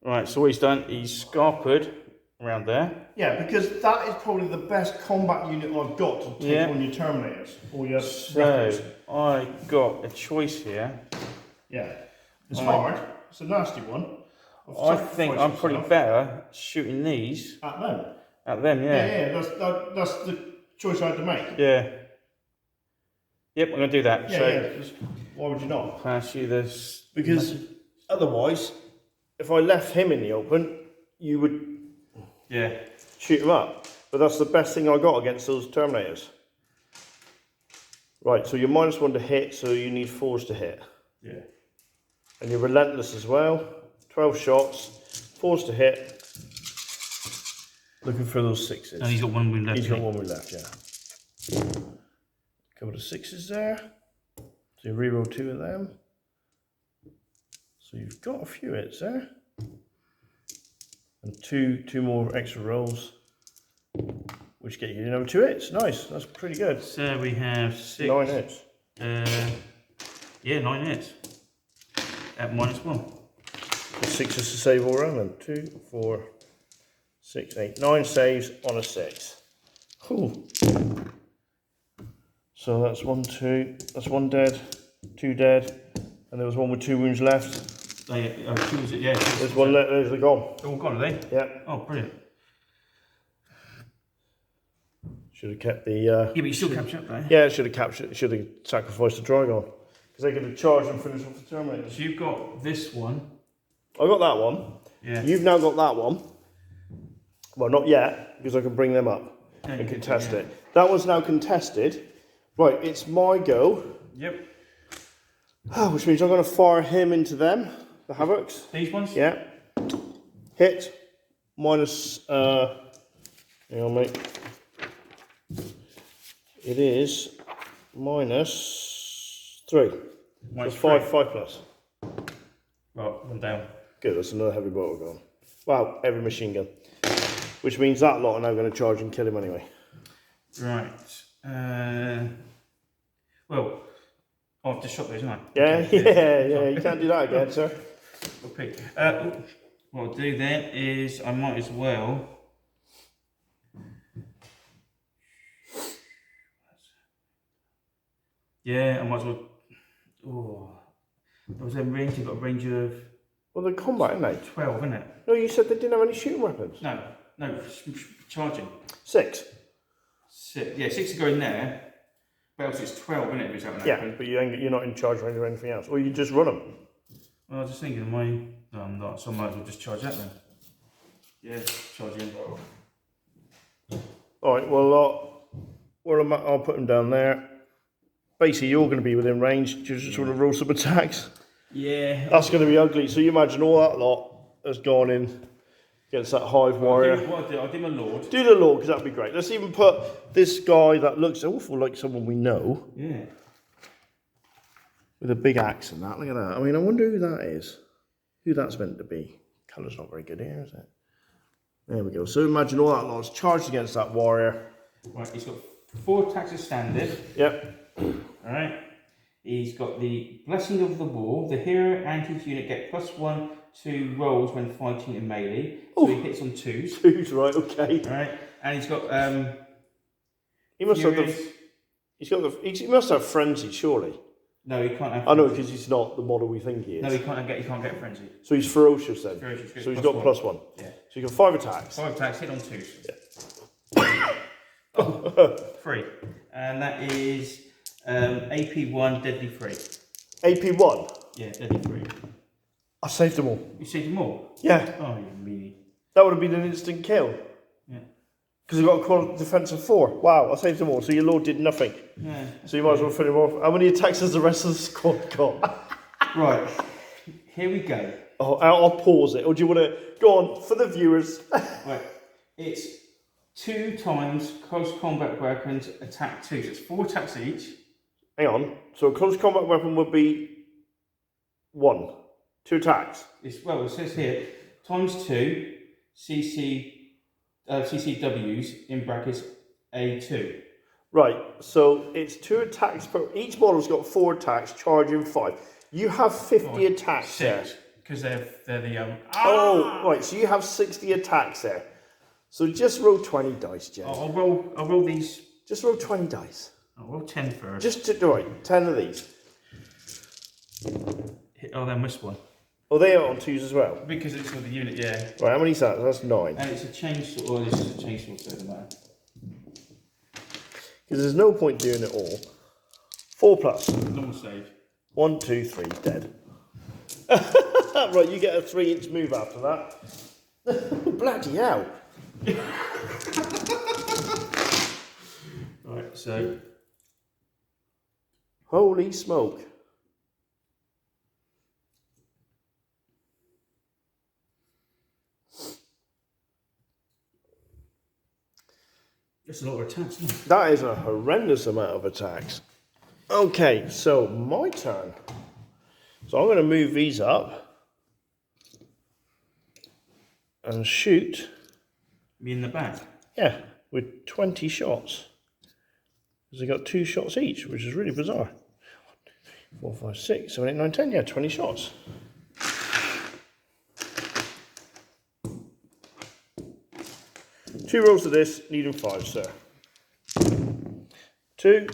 Right, so what he's done, he's scarpered around there. Yeah, because that is probably the best combat unit I've got to take on your Terminators. Or your so, I got a choice here. Yeah. It's hard. It's a nasty one. I think I'm probably better shooting these. At them? At them, yeah. Yeah, that's the choice I had to make. Yeah. Yep, I'm going to do that. Yeah, so, yeah. Why would you not? Pass you this. Because otherwise, if I left him in the open, you would shoot him up. But that's the best thing I got against those Terminators. Right, so you're -1 to hit, so you need 4s to hit. Yeah. And you're relentless as well. 12 shots, 4s to hit. Looking for those 6s. And he's got 1 wound left. He's got 1 wound left, yeah. Couple of 6s there. So you reroll 2 of them. So you've got a few hits there. And two more extra rolls, which get you another 2 hits. Nice, that's pretty good. So we have 6. 9 hits. Yeah, 9 hits. At -1. 6s to save all around then. 2, 4, 6, 8, 9 saves on a 6. Cool. So that's 1, 2. That's 1 dead, 2 dead, and there was 1 with 2 wounds left. Yeah. There's 1 left. There's the gone. They're all gone, are they? Yeah. Oh, brilliant. Should have kept the. Yeah, but you still capture up there. Yeah, should have captured. Should have sacrificed the Trigon because they could have charged and finished off the Terminator. So you've got this one. I got that one. Yeah. You've now got that one. Well, not yet because I can bring them up and contest it. That one's now contested. Right, it's my go. Yep. Which means I'm going to fire him into them, the Havocs. These ones? Yeah. Hit. Minus. Hang on, mate. It is -3. Minus so 5+. Right, one down. Good, that's another heavy bottle gone. Wow, heavy machine gun. Which means that lot are now going to charge and kill him anyway. Right. Well, I've just shot those, haven't I? Yeah, yeah. You can't do that again, sir. Okay. What I'll do then is I might as well. Yeah, I might as well. Oh, there was a range. You've got a range of. Well, they're combat, aren't they? 12, isn't it? No, you said they didn't have any shooting weapons. No, charging. 6. 6. Yeah, 6 to go in there. But else it's 12, isn't it? If it's out Yeah, but you're not in charge or anything else. Or you just run them. Well, I was just thinking, no, I'm not. So I might as well just charge that then. Yeah, charge in. Alright, well, I'll put them down there. Basically, you're going to be within range. You just want to roll some attacks. Yeah. That's going to be ugly. So you imagine all that lot has gone in against that Hive warrior. I'll do my Lord. Do the Lord, because that'd be great. Let's even put this guy that looks awful like someone we know. Yeah. With a big axe and that. Look at that. I mean, I wonder who that is. Who that's meant to be. Colour's not very good here, is it? There we go. So imagine all that lot's charged against that warrior. Right, he's got 4 attacks as standard. Yep. Alright. He's got the Blessing of the Wall. The hero and his unit get +1 to rolls when fighting in melee. So he hits on 2s. 2s, right, okay. Alright. And he's got he must have Furies. he must have frenzy, surely. No, he can't have. I know, because he's not the model we think he is. No, he can't get frenzy. So he's ferocious then. Ferocious, so he's got +1. Yeah. So he's got 5 attacks. 5 attacks, hit on 2s. Yeah. 3. And that is AP1, deadly 3. AP1. Yeah, deadly 3. I saved them all. You saved them all? Yeah. Oh, you meanie. That would have been an instant kill. Yeah. Because I've got a quality defense of 4. Wow, I saved them all. So your lord did nothing. Yeah. So you might as well finish him off. How many attacks has the rest of the squad got? Right. Here we go. Oh, I'll pause it. Or do you want to go on for the viewers? Right. It's 2 times close combat weapons attack 2. So it's 4 attacks each. Hang on. So a close combat weapon would be 1. 2 attacks. It says here ×2 CCWs in brackets A2. Right. So it's 2 attacks per. Each model's got 4 attacks, charging 5. You have 50 attacks 6, there. because they're the Oh, right. So you have 60 attacks there. So just roll 20 dice, Jay. I'll roll these. Just roll 20 dice. I'll roll 10 first. Just to do it. 10 of these. Oh, then missed one. Oh, they are on 2s as well. Because it's for the unit, yeah. Right, how many is that? That's 9. And it's a chainsaw. Oh, this is a chainsaw, so it doesn't matter. Because there's no point doing it all. 4 plus. Normal save. 1, 2, 3, dead. Right, you get a 3-inch move after that. Bloody hell. Right, so. Holy smoke. That's a lot of attacks, isn't it? That is a horrendous amount of attacks. Okay, so my turn. So I'm going to move these up and shoot. Me in the back. Yeah, with 20 shots. Because they got 2 shots each, which is really bizarre. 4, 5, 6, 7, 8, 9, 10. Yeah, 20 shots. Two rolls of this, needing 5, sir. 2,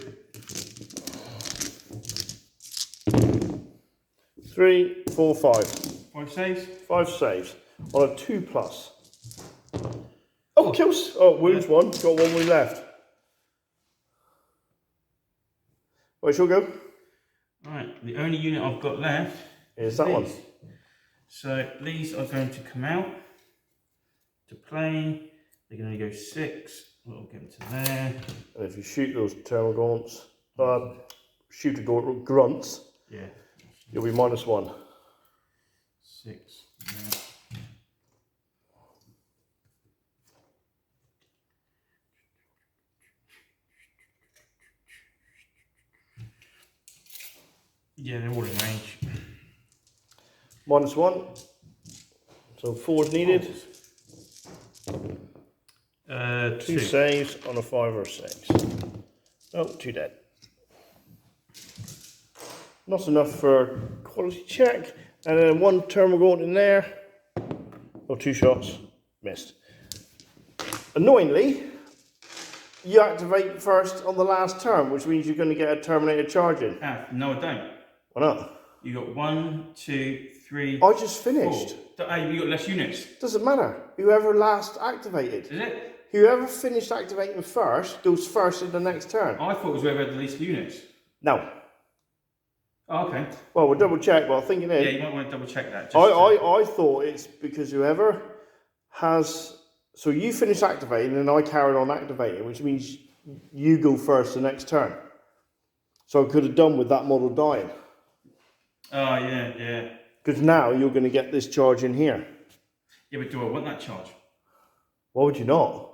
3, 4, 5. 5 saves. 5 saves on a 2 plus. Oh, kills. Oh, wounds 1. Got 1 wound left. Right, shall we go? Right, the only unit I've got left is that one. So these are going to come out to play. They can only go 6. We'll get them to there. And if you shoot those termagants, shoot a grunts, yeah, you'll be -1. 6. Yeah. Yeah, they're all in range. -1. So 4 is needed. 2 saves on a 5 or 6. Oh, 2 dead. Not enough for quality check. And then 1 termagant in there. Oh, 2 shots. Missed. Annoyingly, you activate first on the last turn, which means you're going to get a Terminator charge in. No, I don't. Why not? You got 1, 2, 3. I just finished. 4. You got less units. Doesn't matter. Whoever last activated. Is it? Whoever finished activating first goes first in the next turn. I thought it was whoever had the least units. No. Oh, okay. Well, we'll double check, but I think it is. Yeah, you might want to double check that. I thought it's because whoever has... So you finish activating and I carried on activating, which means you go first the next turn. So I could have done with that model dying. Oh, yeah, yeah. Because now you're going to get this charge in here. Yeah, but do I want that charge? Why would you not?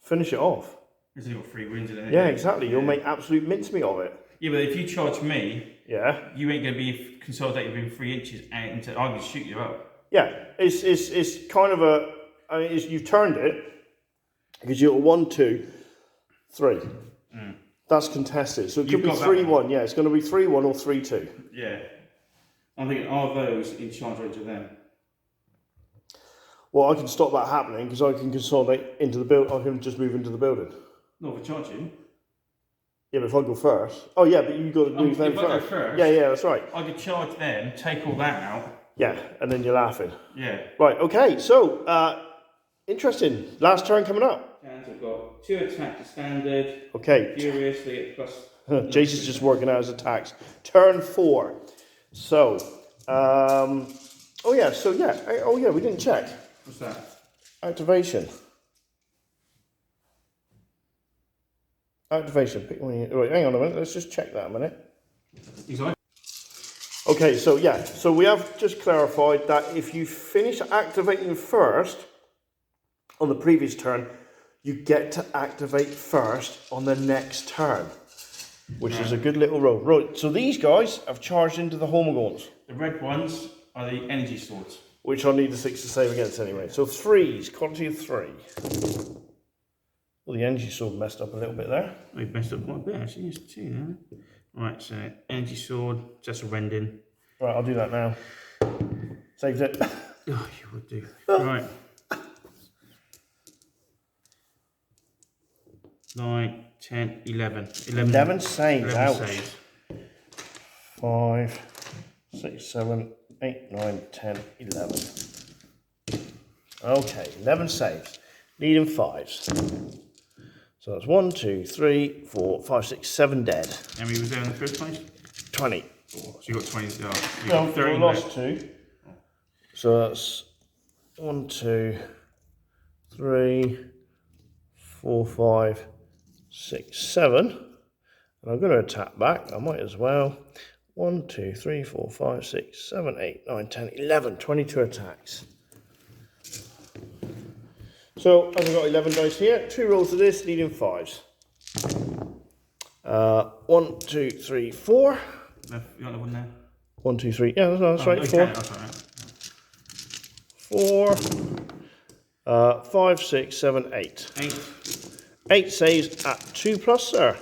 Finish it off. It's only got 3 wounds in it. Yeah, exactly. You'll make absolute mincemeat of it. Yeah, but if you charge me, Yeah. you ain't going to be consolidated within 3 inches out into. I can shoot you up. Yeah. It's kind of a. I mean, you've turned it because you're 1, 2, 3. That's contested, so it could be 3-1. Yeah, it's going to be 3-1 or 3-2. Yeah. I'm thinking, are those in charge range of them? Well, I can stop that happening because I can consolidate into the build. I can just move into the building. No, if I charge you. Yeah, but if I go first. Oh yeah, but you've got to move them if I go first. first. Yeah, that's right. I could charge them, take all that out. Yeah, and then you're laughing. Yeah. Right. Okay. So interesting. Last turn coming up. And I've got 2 attacks to standard. Okay. Furiously at plus. Jason's just working out his attacks. Turn 4. So, oh yeah, we didn't check. What's that? Activation. Activation. Wait, hang on a minute. Let's just check that a minute. Exactly. Okay, so we have just clarified that if you finish activating first on the previous turn, you get to activate first on the next turn, which is a good little roll. Right, so these guys have charged into the Homogorns. The red ones are the energy swords. Which I need the 6 to save against anyway. So 3s, quantity of 3. Well, the energy sword messed up a little bit there. We've messed up quite a bit actually, it's 2 now. Right, so energy sword, just a rending. Right, I'll do that now. Saved it. Oh, you would do. Right. 9, 10, 11. 11 saves. 11 Ouch. saves. 5, 6, 7, 8, 9, 10, 11. Okay, 11 saves. Needing 5s. So that's 1, 2, 3, 4, 5, 6, 7 dead. How many was there in the first place? 20. So you got 20. You No, got 30 we lost 2. So that's 1, 2, 3, 4, 5, 6, 7. And I'm going to attack back. I might as well. 1, 2, 3, 4, 5, 6, 7, 8, 9, 10, 11. 22 attacks. So, as I've got 11 dice here, 2 rolls of this, leading 5s. 1, 2, 3, 4. You got another one there? 1, 2, 3. Yeah, that's right. 4. That's right. 4. 5, 6, 7, 8. 8. 8 saves at 2+, sir.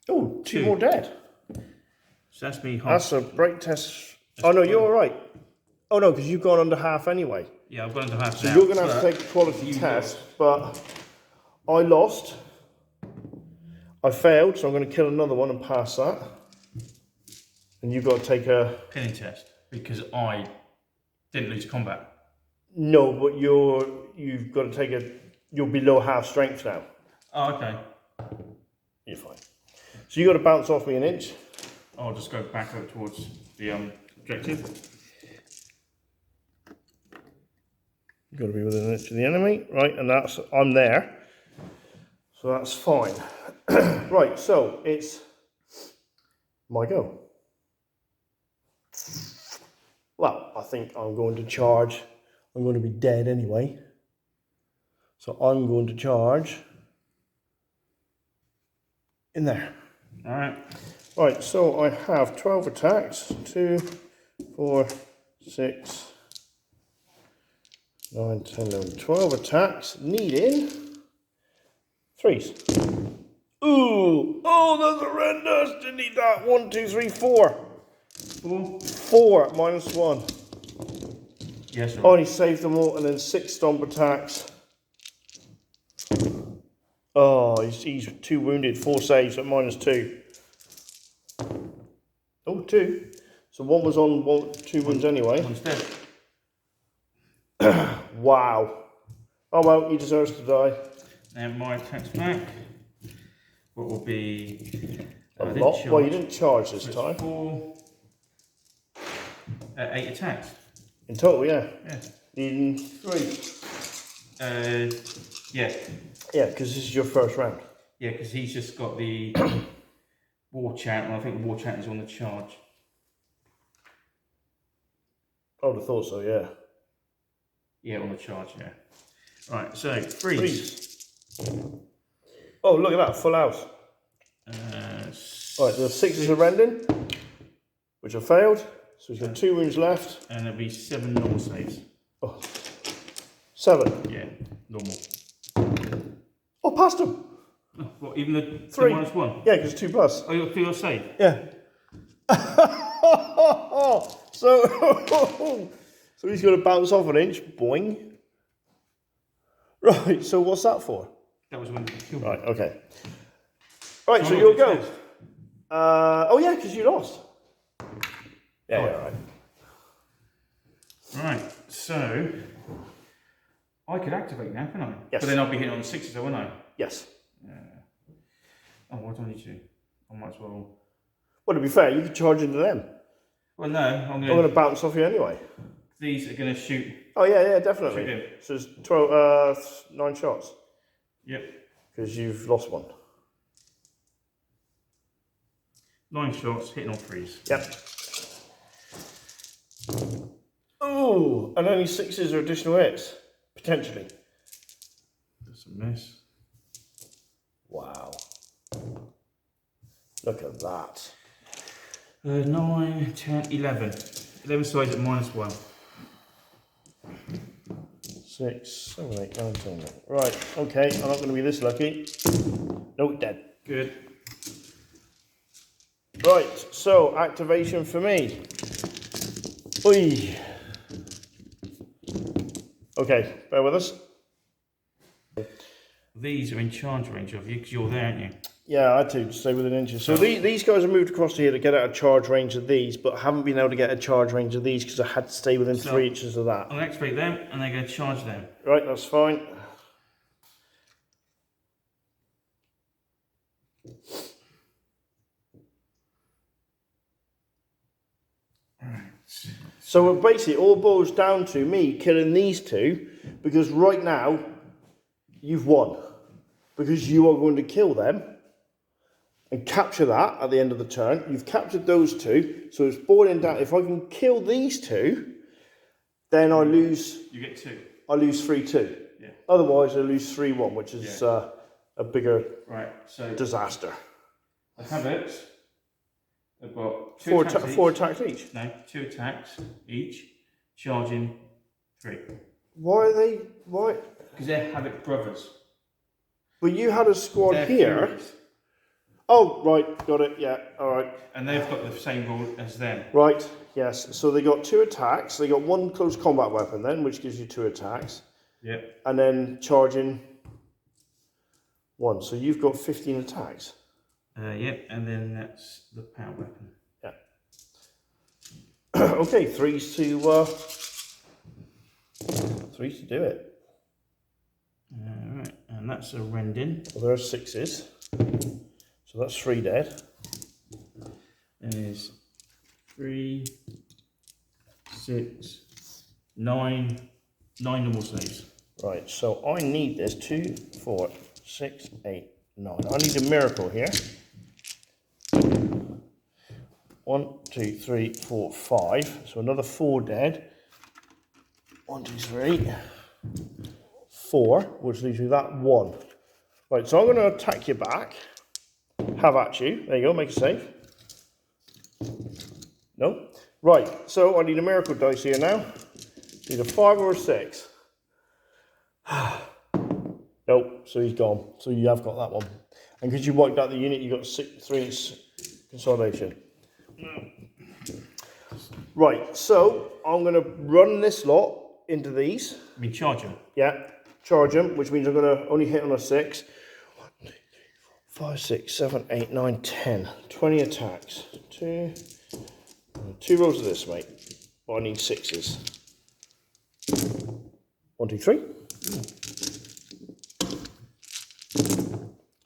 Oh, 2 more dead. So that's me. That's a break test. Oh no, you're all right. Oh no, because you've gone under half anyway. Yeah, I've gone under half. So you're going to have to take a quality test. But I lost. I failed, so I'm going to kill another one and pass that. And you've got to take a pinning test because I didn't lose combat. No, but you've got to take you're below half strength now. Oh, okay. You're fine. So you got to bounce off me an inch. I'll just go back up towards the objective. You've got to be within an inch of the enemy, right? And I'm there, so that's fine. Right, so it's my go. Well, I think I'm going to charge. I'm going to be dead anyway, so I'm going to charge in there. All right. Right, so I have 12 attacks. 2, 4, 6, 9, 10, 11, 12 attacks. Needing 3s. Ooh! Oh, that's horrendous! Didn't need that. 1, 2, 3, 4. 4 minus 1. Yes, sir. Oh, and he saved them all, and then 6 stomp attacks. Oh, he's 2 wounded, 4 saves at minus 2. Oh, 2. So 1 was on 2 wounds anyway. One's dead. Wow. Oh well, he deserves to die. Now my attacks back. What will be A lot. Well, you didn't charge this time. 4, 8 attacks. In total, yeah. Yeah. Needing 3. Yeah. Yeah, because this is your first round. Yeah, because he's just got the war chant, and I think the war chant is on the charge. I would have thought so, yeah. Yeah, on the charge, yeah. Right, so freeze. Oh, look at that, full house. Right, the 6s are rending, which have failed. So he's got 2 wounds left. And there'll be 7 normal saves. Oh. 7. Yeah, normal. Oh, passed him. Oh, what, even the 3 -1? Yeah, because 2 plus. Oh, you'll feel safe? Yeah. so, so he's going to bounce off an inch. Boing. Right, so what's that for? That was when you killed me. Right, okay. Right, so you'll go. Oh, yeah, because you lost. Yeah, yeah, right. Right, so I could activate now, can I? Yes. But then I'll be hitting on the 6s, won't I? Yes. Oh, what do I need to do? I might as well. Well, to be fair, you could charge into them. Well, no, I'm I'm going to bounce off you anyway. These are going to shoot. Oh, yeah, yeah, definitely. Shoot in. So it's 12, 9 shots. Yep. Because you've lost 1. 9 shots, hitting on 3s. Yep. Oh, and only 6s are additional hits, potentially. That's a mess. Wow. Look at that. 9, 10, 11. 11 sides at -1. 6, 7, 8, 9, 10. Right, okay, I'm not going to be this lucky. Nope, dead. Good. Right, so activation for me. Oi. Okay, bear with us. These are in charge range of you because you're there, aren't you? Yeah, I had to stay within inches. So these guys have moved across here to get out of charge range of these, but haven't been able to get a charge range of these because I had to stay within 3 inches of that. I'll activate them and they're going to charge them. Right, that's fine. So basically, it all boils down to me killing these 2, because right now you've won, because you are going to kill them and capture that at the end of the turn. You've captured those 2, so it's boiling down. If I can kill these 2, then I lose. You get 2. I lose 3-2. Yeah. Otherwise, I lose 3-1, which is a bigger disaster. I have it. I've got 4 attacks each. No, 2 attacks each, charging 3. Why are they? Why? Because they're Havoc brothers. But you had a squad They're here. Furies. Oh, right, got it. Yeah, all right. And they've got the same rule as them. Right, yes. So they got 2 attacks. They got 1 close combat weapon then, which gives you 2 attacks. Yep. And then charging 1. So you've got 15 attacks. Yep, and then that's the power weapon. Yeah. Okay, 3s to do it. Alright, and that's a rending. Well, there are 6s. So that's 3 dead. There's 3, 6, 9 normal saves. Right, so I need this 2, 4, 6, 8, 9. I need a miracle here. 1, 2, 3, 4, 5. So another 4 dead. 1, 2, 3, 4, which leaves me that 1. Right, so I'm going to attack you back. Have at you. There you go, make a save. No. Right, so I need a miracle dice here now. Need a 5 or a 6. Nope, so he's gone. So you have got that one. And because you wiped out the unit, you got 3 inch consolidation. Right, so I'm going to run this lot into these. I mean, charge them. Yeah, charge them, which means I'm going to only hit on a 6. 1, 2, 3, 4, 5, 6, 7, 8, 9, 10. 20 attacks. 2 rolls of this, mate. But I need 6s. 1, 2, 3.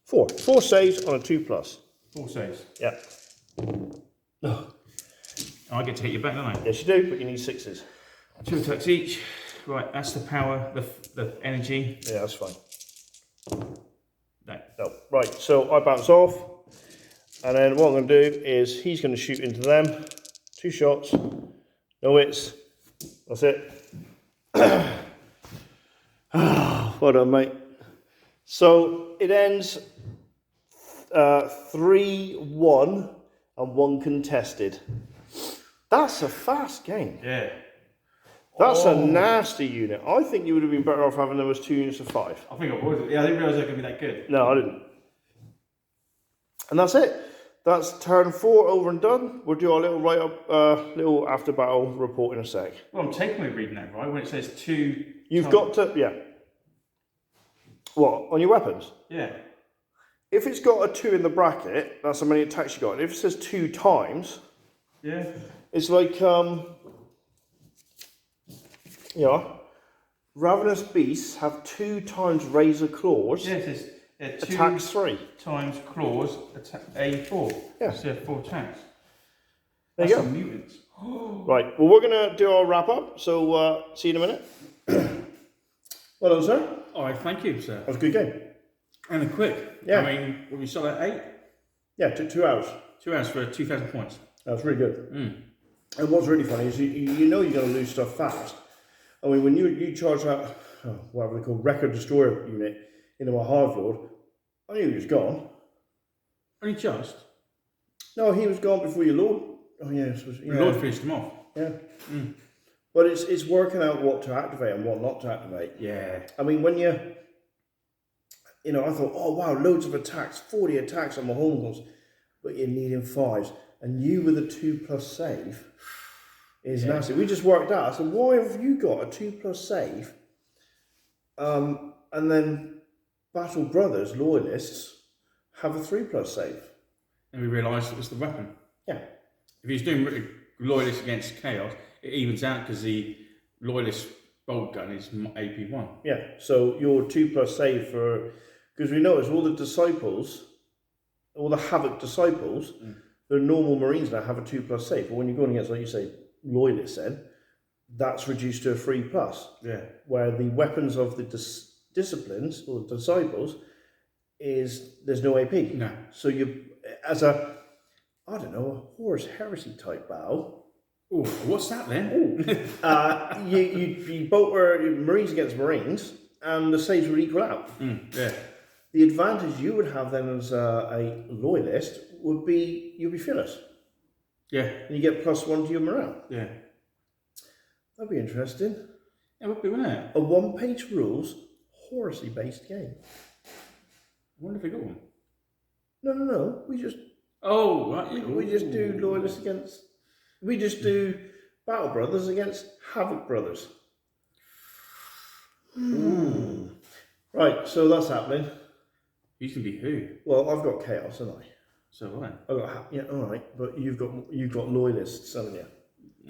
4. 4 saves on a 2+. 4 saves. Yeah. Oh, I get to hit you back, don't I? Yes, you do, but you need 6s. 2 attacks each. Right, that's the power, the energy. Yeah, that's fine. No. No. Right, so I bounce off. And then what I'm going to do is he's going to shoot into them. 2 shots. No hits. That's it. Well done, mate. So it ends 3-1 and 1 contested. That's a fast game. Yeah. That's a nasty unit. I think you would have been better off having those 2 units of 5. I think I would. Yeah, I didn't realise they were going to be that good. No, I didn't. And that's it. That's turn 4 over and done. We'll do our little write-up, little after-battle report in a sec. Well, I'm taking away reading that, right? When it says 2... You've got to, yeah. What, on your weapons? Yeah. If it's got a 2 in the bracket, that's how many attacks you got. And if it says 2 times, yeah, it's like, ravenous beasts have 2 times razor claws. Yeah, it says 2 attacks 3 times claws, A4. Yeah. So 4 attacks. There you That's go. some mutants. Right, well, we're going to do our wrap-up, so see you in a minute. Well done, sir. All right, thank you, sir. That was a good game. And quick. Yeah. I mean, will we start at 8? Yeah, took 2 hours. 2 hours for 2,000 points. That was really good. And what's really funny is you know you're going to lose stuff fast. I mean, when you charge that, whatever they call record destroyer unit into my Hive Lord, I knew he was gone. Only just? No, he was gone before your Lord. Oh, yeah. The Lord finished him off. Yeah. But it's working out what to activate and what not to activate. Yeah. I mean, when I thought, oh, wow, loads of attacks, 40 attacks on my home goals, but you're needing 5s. And you with a 2+ save is nasty. We just worked out, I said, why have you got a 2+ save? And then Battle Brothers, Loyalists, have a 3+ save. And we realised it was the weapon. Yeah. If he's doing Loyalists against Chaos, it evens out because the Loyalist bolt gun is AP1. Yeah, so your 2+ save for... Because we noticed all the disciples, all the Havoc disciples, the normal Marines now have a 2+ save. But when you're going against, like you say, Loyalists then, that's reduced to a 3+. Yeah. Where the weapons of the disciplines, or the disciples, there's no AP. No. So you, as a, I don't know, a Horus Heresy type battle... Oh, what's that then? you both were Marines against Marines, and the saves would equal out. Yeah. The advantage you would have then as a Loyalist would be you'd be fearless. Yeah. And you get +1 to your morale. Yeah. That'd be interesting. Yeah, would be, wouldn't it? A 1-page rules, Horusy based game. I wonder if we got one. No. We just right. we just do Loyalists against. We just do Battle Brothers against Havoc Brothers. Right, so that's happening. You can be who? Well, I've got Chaos, haven't I? So what? I've got all right, but you've got Loyalists, haven't you?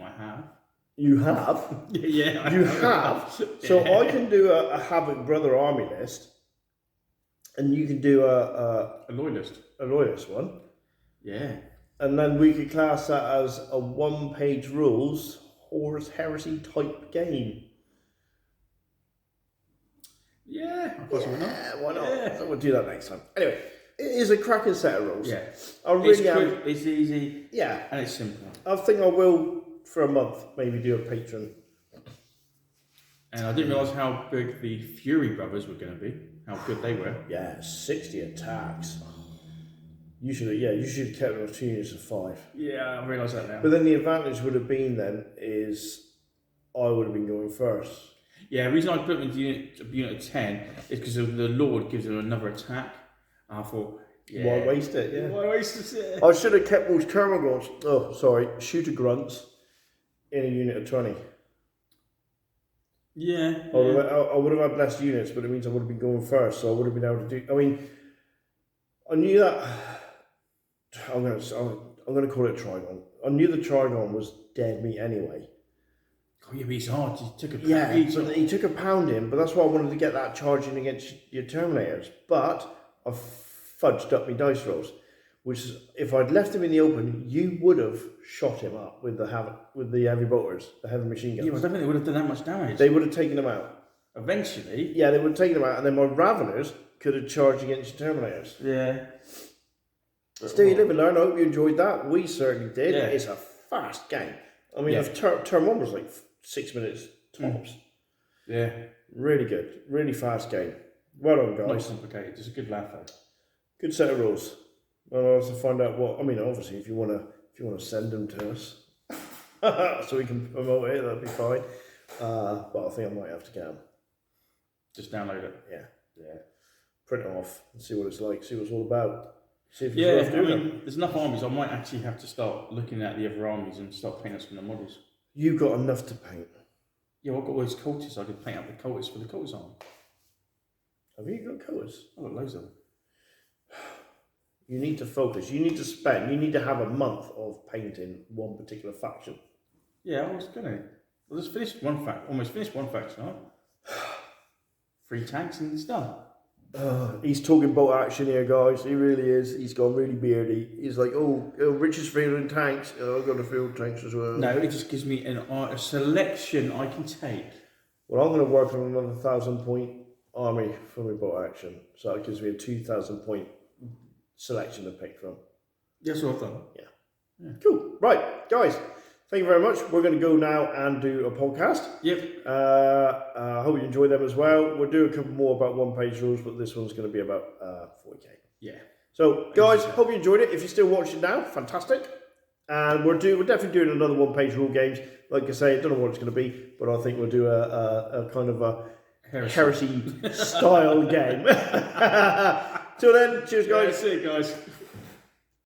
I have. You have. Yeah. You have. So I can do a Havoc Brother army list, and you can do a Loyalist one. Yeah. And then we could class that as a 1-page rules Horus Heresy type game. Yeah. Why not? Yeah. So we'll do that next time. Anyway, it is a cracking set of rules. Yeah. I really am. Quick, it's easy. Yeah. And it's simple. I think I will, for a month, maybe do a patron. And I didn't realise how big the Fury Brothers were going to be. How good they were. Yeah, 60 attacks. You should have kept those 2 units of 5. Yeah, I realise that now. But then the advantage would have been then is I would have been going first. Yeah, the reason I put them into unit of 10 is because the Lord gives them another attack. And I thought, Why waste it? Yeah. Why waste it? I should have kept those Termagants. Shooter grunts in a unit of 20. Yeah. I would have had less units, but it means I would have been going first, so I would have been able to do. I mean, I knew that. I'm going to call it Trigon. I knew the Trigon was dead meat anyway. Oh yeah, but it's hard. He took a pound. Yeah, he took a pound in, but that's why I wanted to get that charging against your Terminators. But I fudged up my dice rolls, which is, if I'd left him in the open, you would have shot him up with the heavy bolters, the heavy machine guns. Yeah, but I don't think they would have done that much damage. They would have taken him out. Eventually. Yeah, they would have taken him out, and then my Raveners could have charged against your Terminators. Yeah. Still, you live and learn. I hope you enjoyed that. We certainly did. Yeah. It's a fast game. I mean, turn 1 was like 6 minutes tops. Yeah. Really good. Really fast game. Well done, Not guys. complicated. Just a good laugh though. Good set of rules. I'll also find out what. I mean, obviously, if you wanna send them to us, so we can promote it, that'd be fine. But I think I might have to get them. Just download it. Yeah. Print it off and see what it's like. See what it's all about. See if it's Yeah, worth I doing mean, it. there's enough armies. I might actually have to start looking at the other armies and start painting some of the models. You've got enough to paint. Yeah, I've got all those cultists. I could paint up the cultists for the cultist army. Have you got colours? I've got loads of them. You need to focus. You need to spend. You need to have a month of painting one particular faction. Yeah, I was gonna. I just finished one faction. Almost finished one faction. Right? 3 tanks and it's done. He's talking boat action here, guys. He really is. He's gone really beardy. He's like, richest field in tanks. I've got a field tanks as well. No, it just gives me a selection I can take. Well, I'm going to work on another 1,000-point army for my boat action. So that gives me a 2,000-point selection to pick from. That's what I've done. Yeah. Cool. Right, guys. Thank you very much. We're going to go now and do a podcast. Yep. I hope you enjoy them as well. We'll do a couple more about one-page rules, but this one's going to be about 40k. Yeah. So, guys, hope you enjoyed it. If you're still watching now, fantastic. And we're definitely doing another one-page rule games. Like I say, I don't know what it's going to be, but I think we'll do a kind of a heresy style game. Till then, cheers, guys. Yeah, see you guys.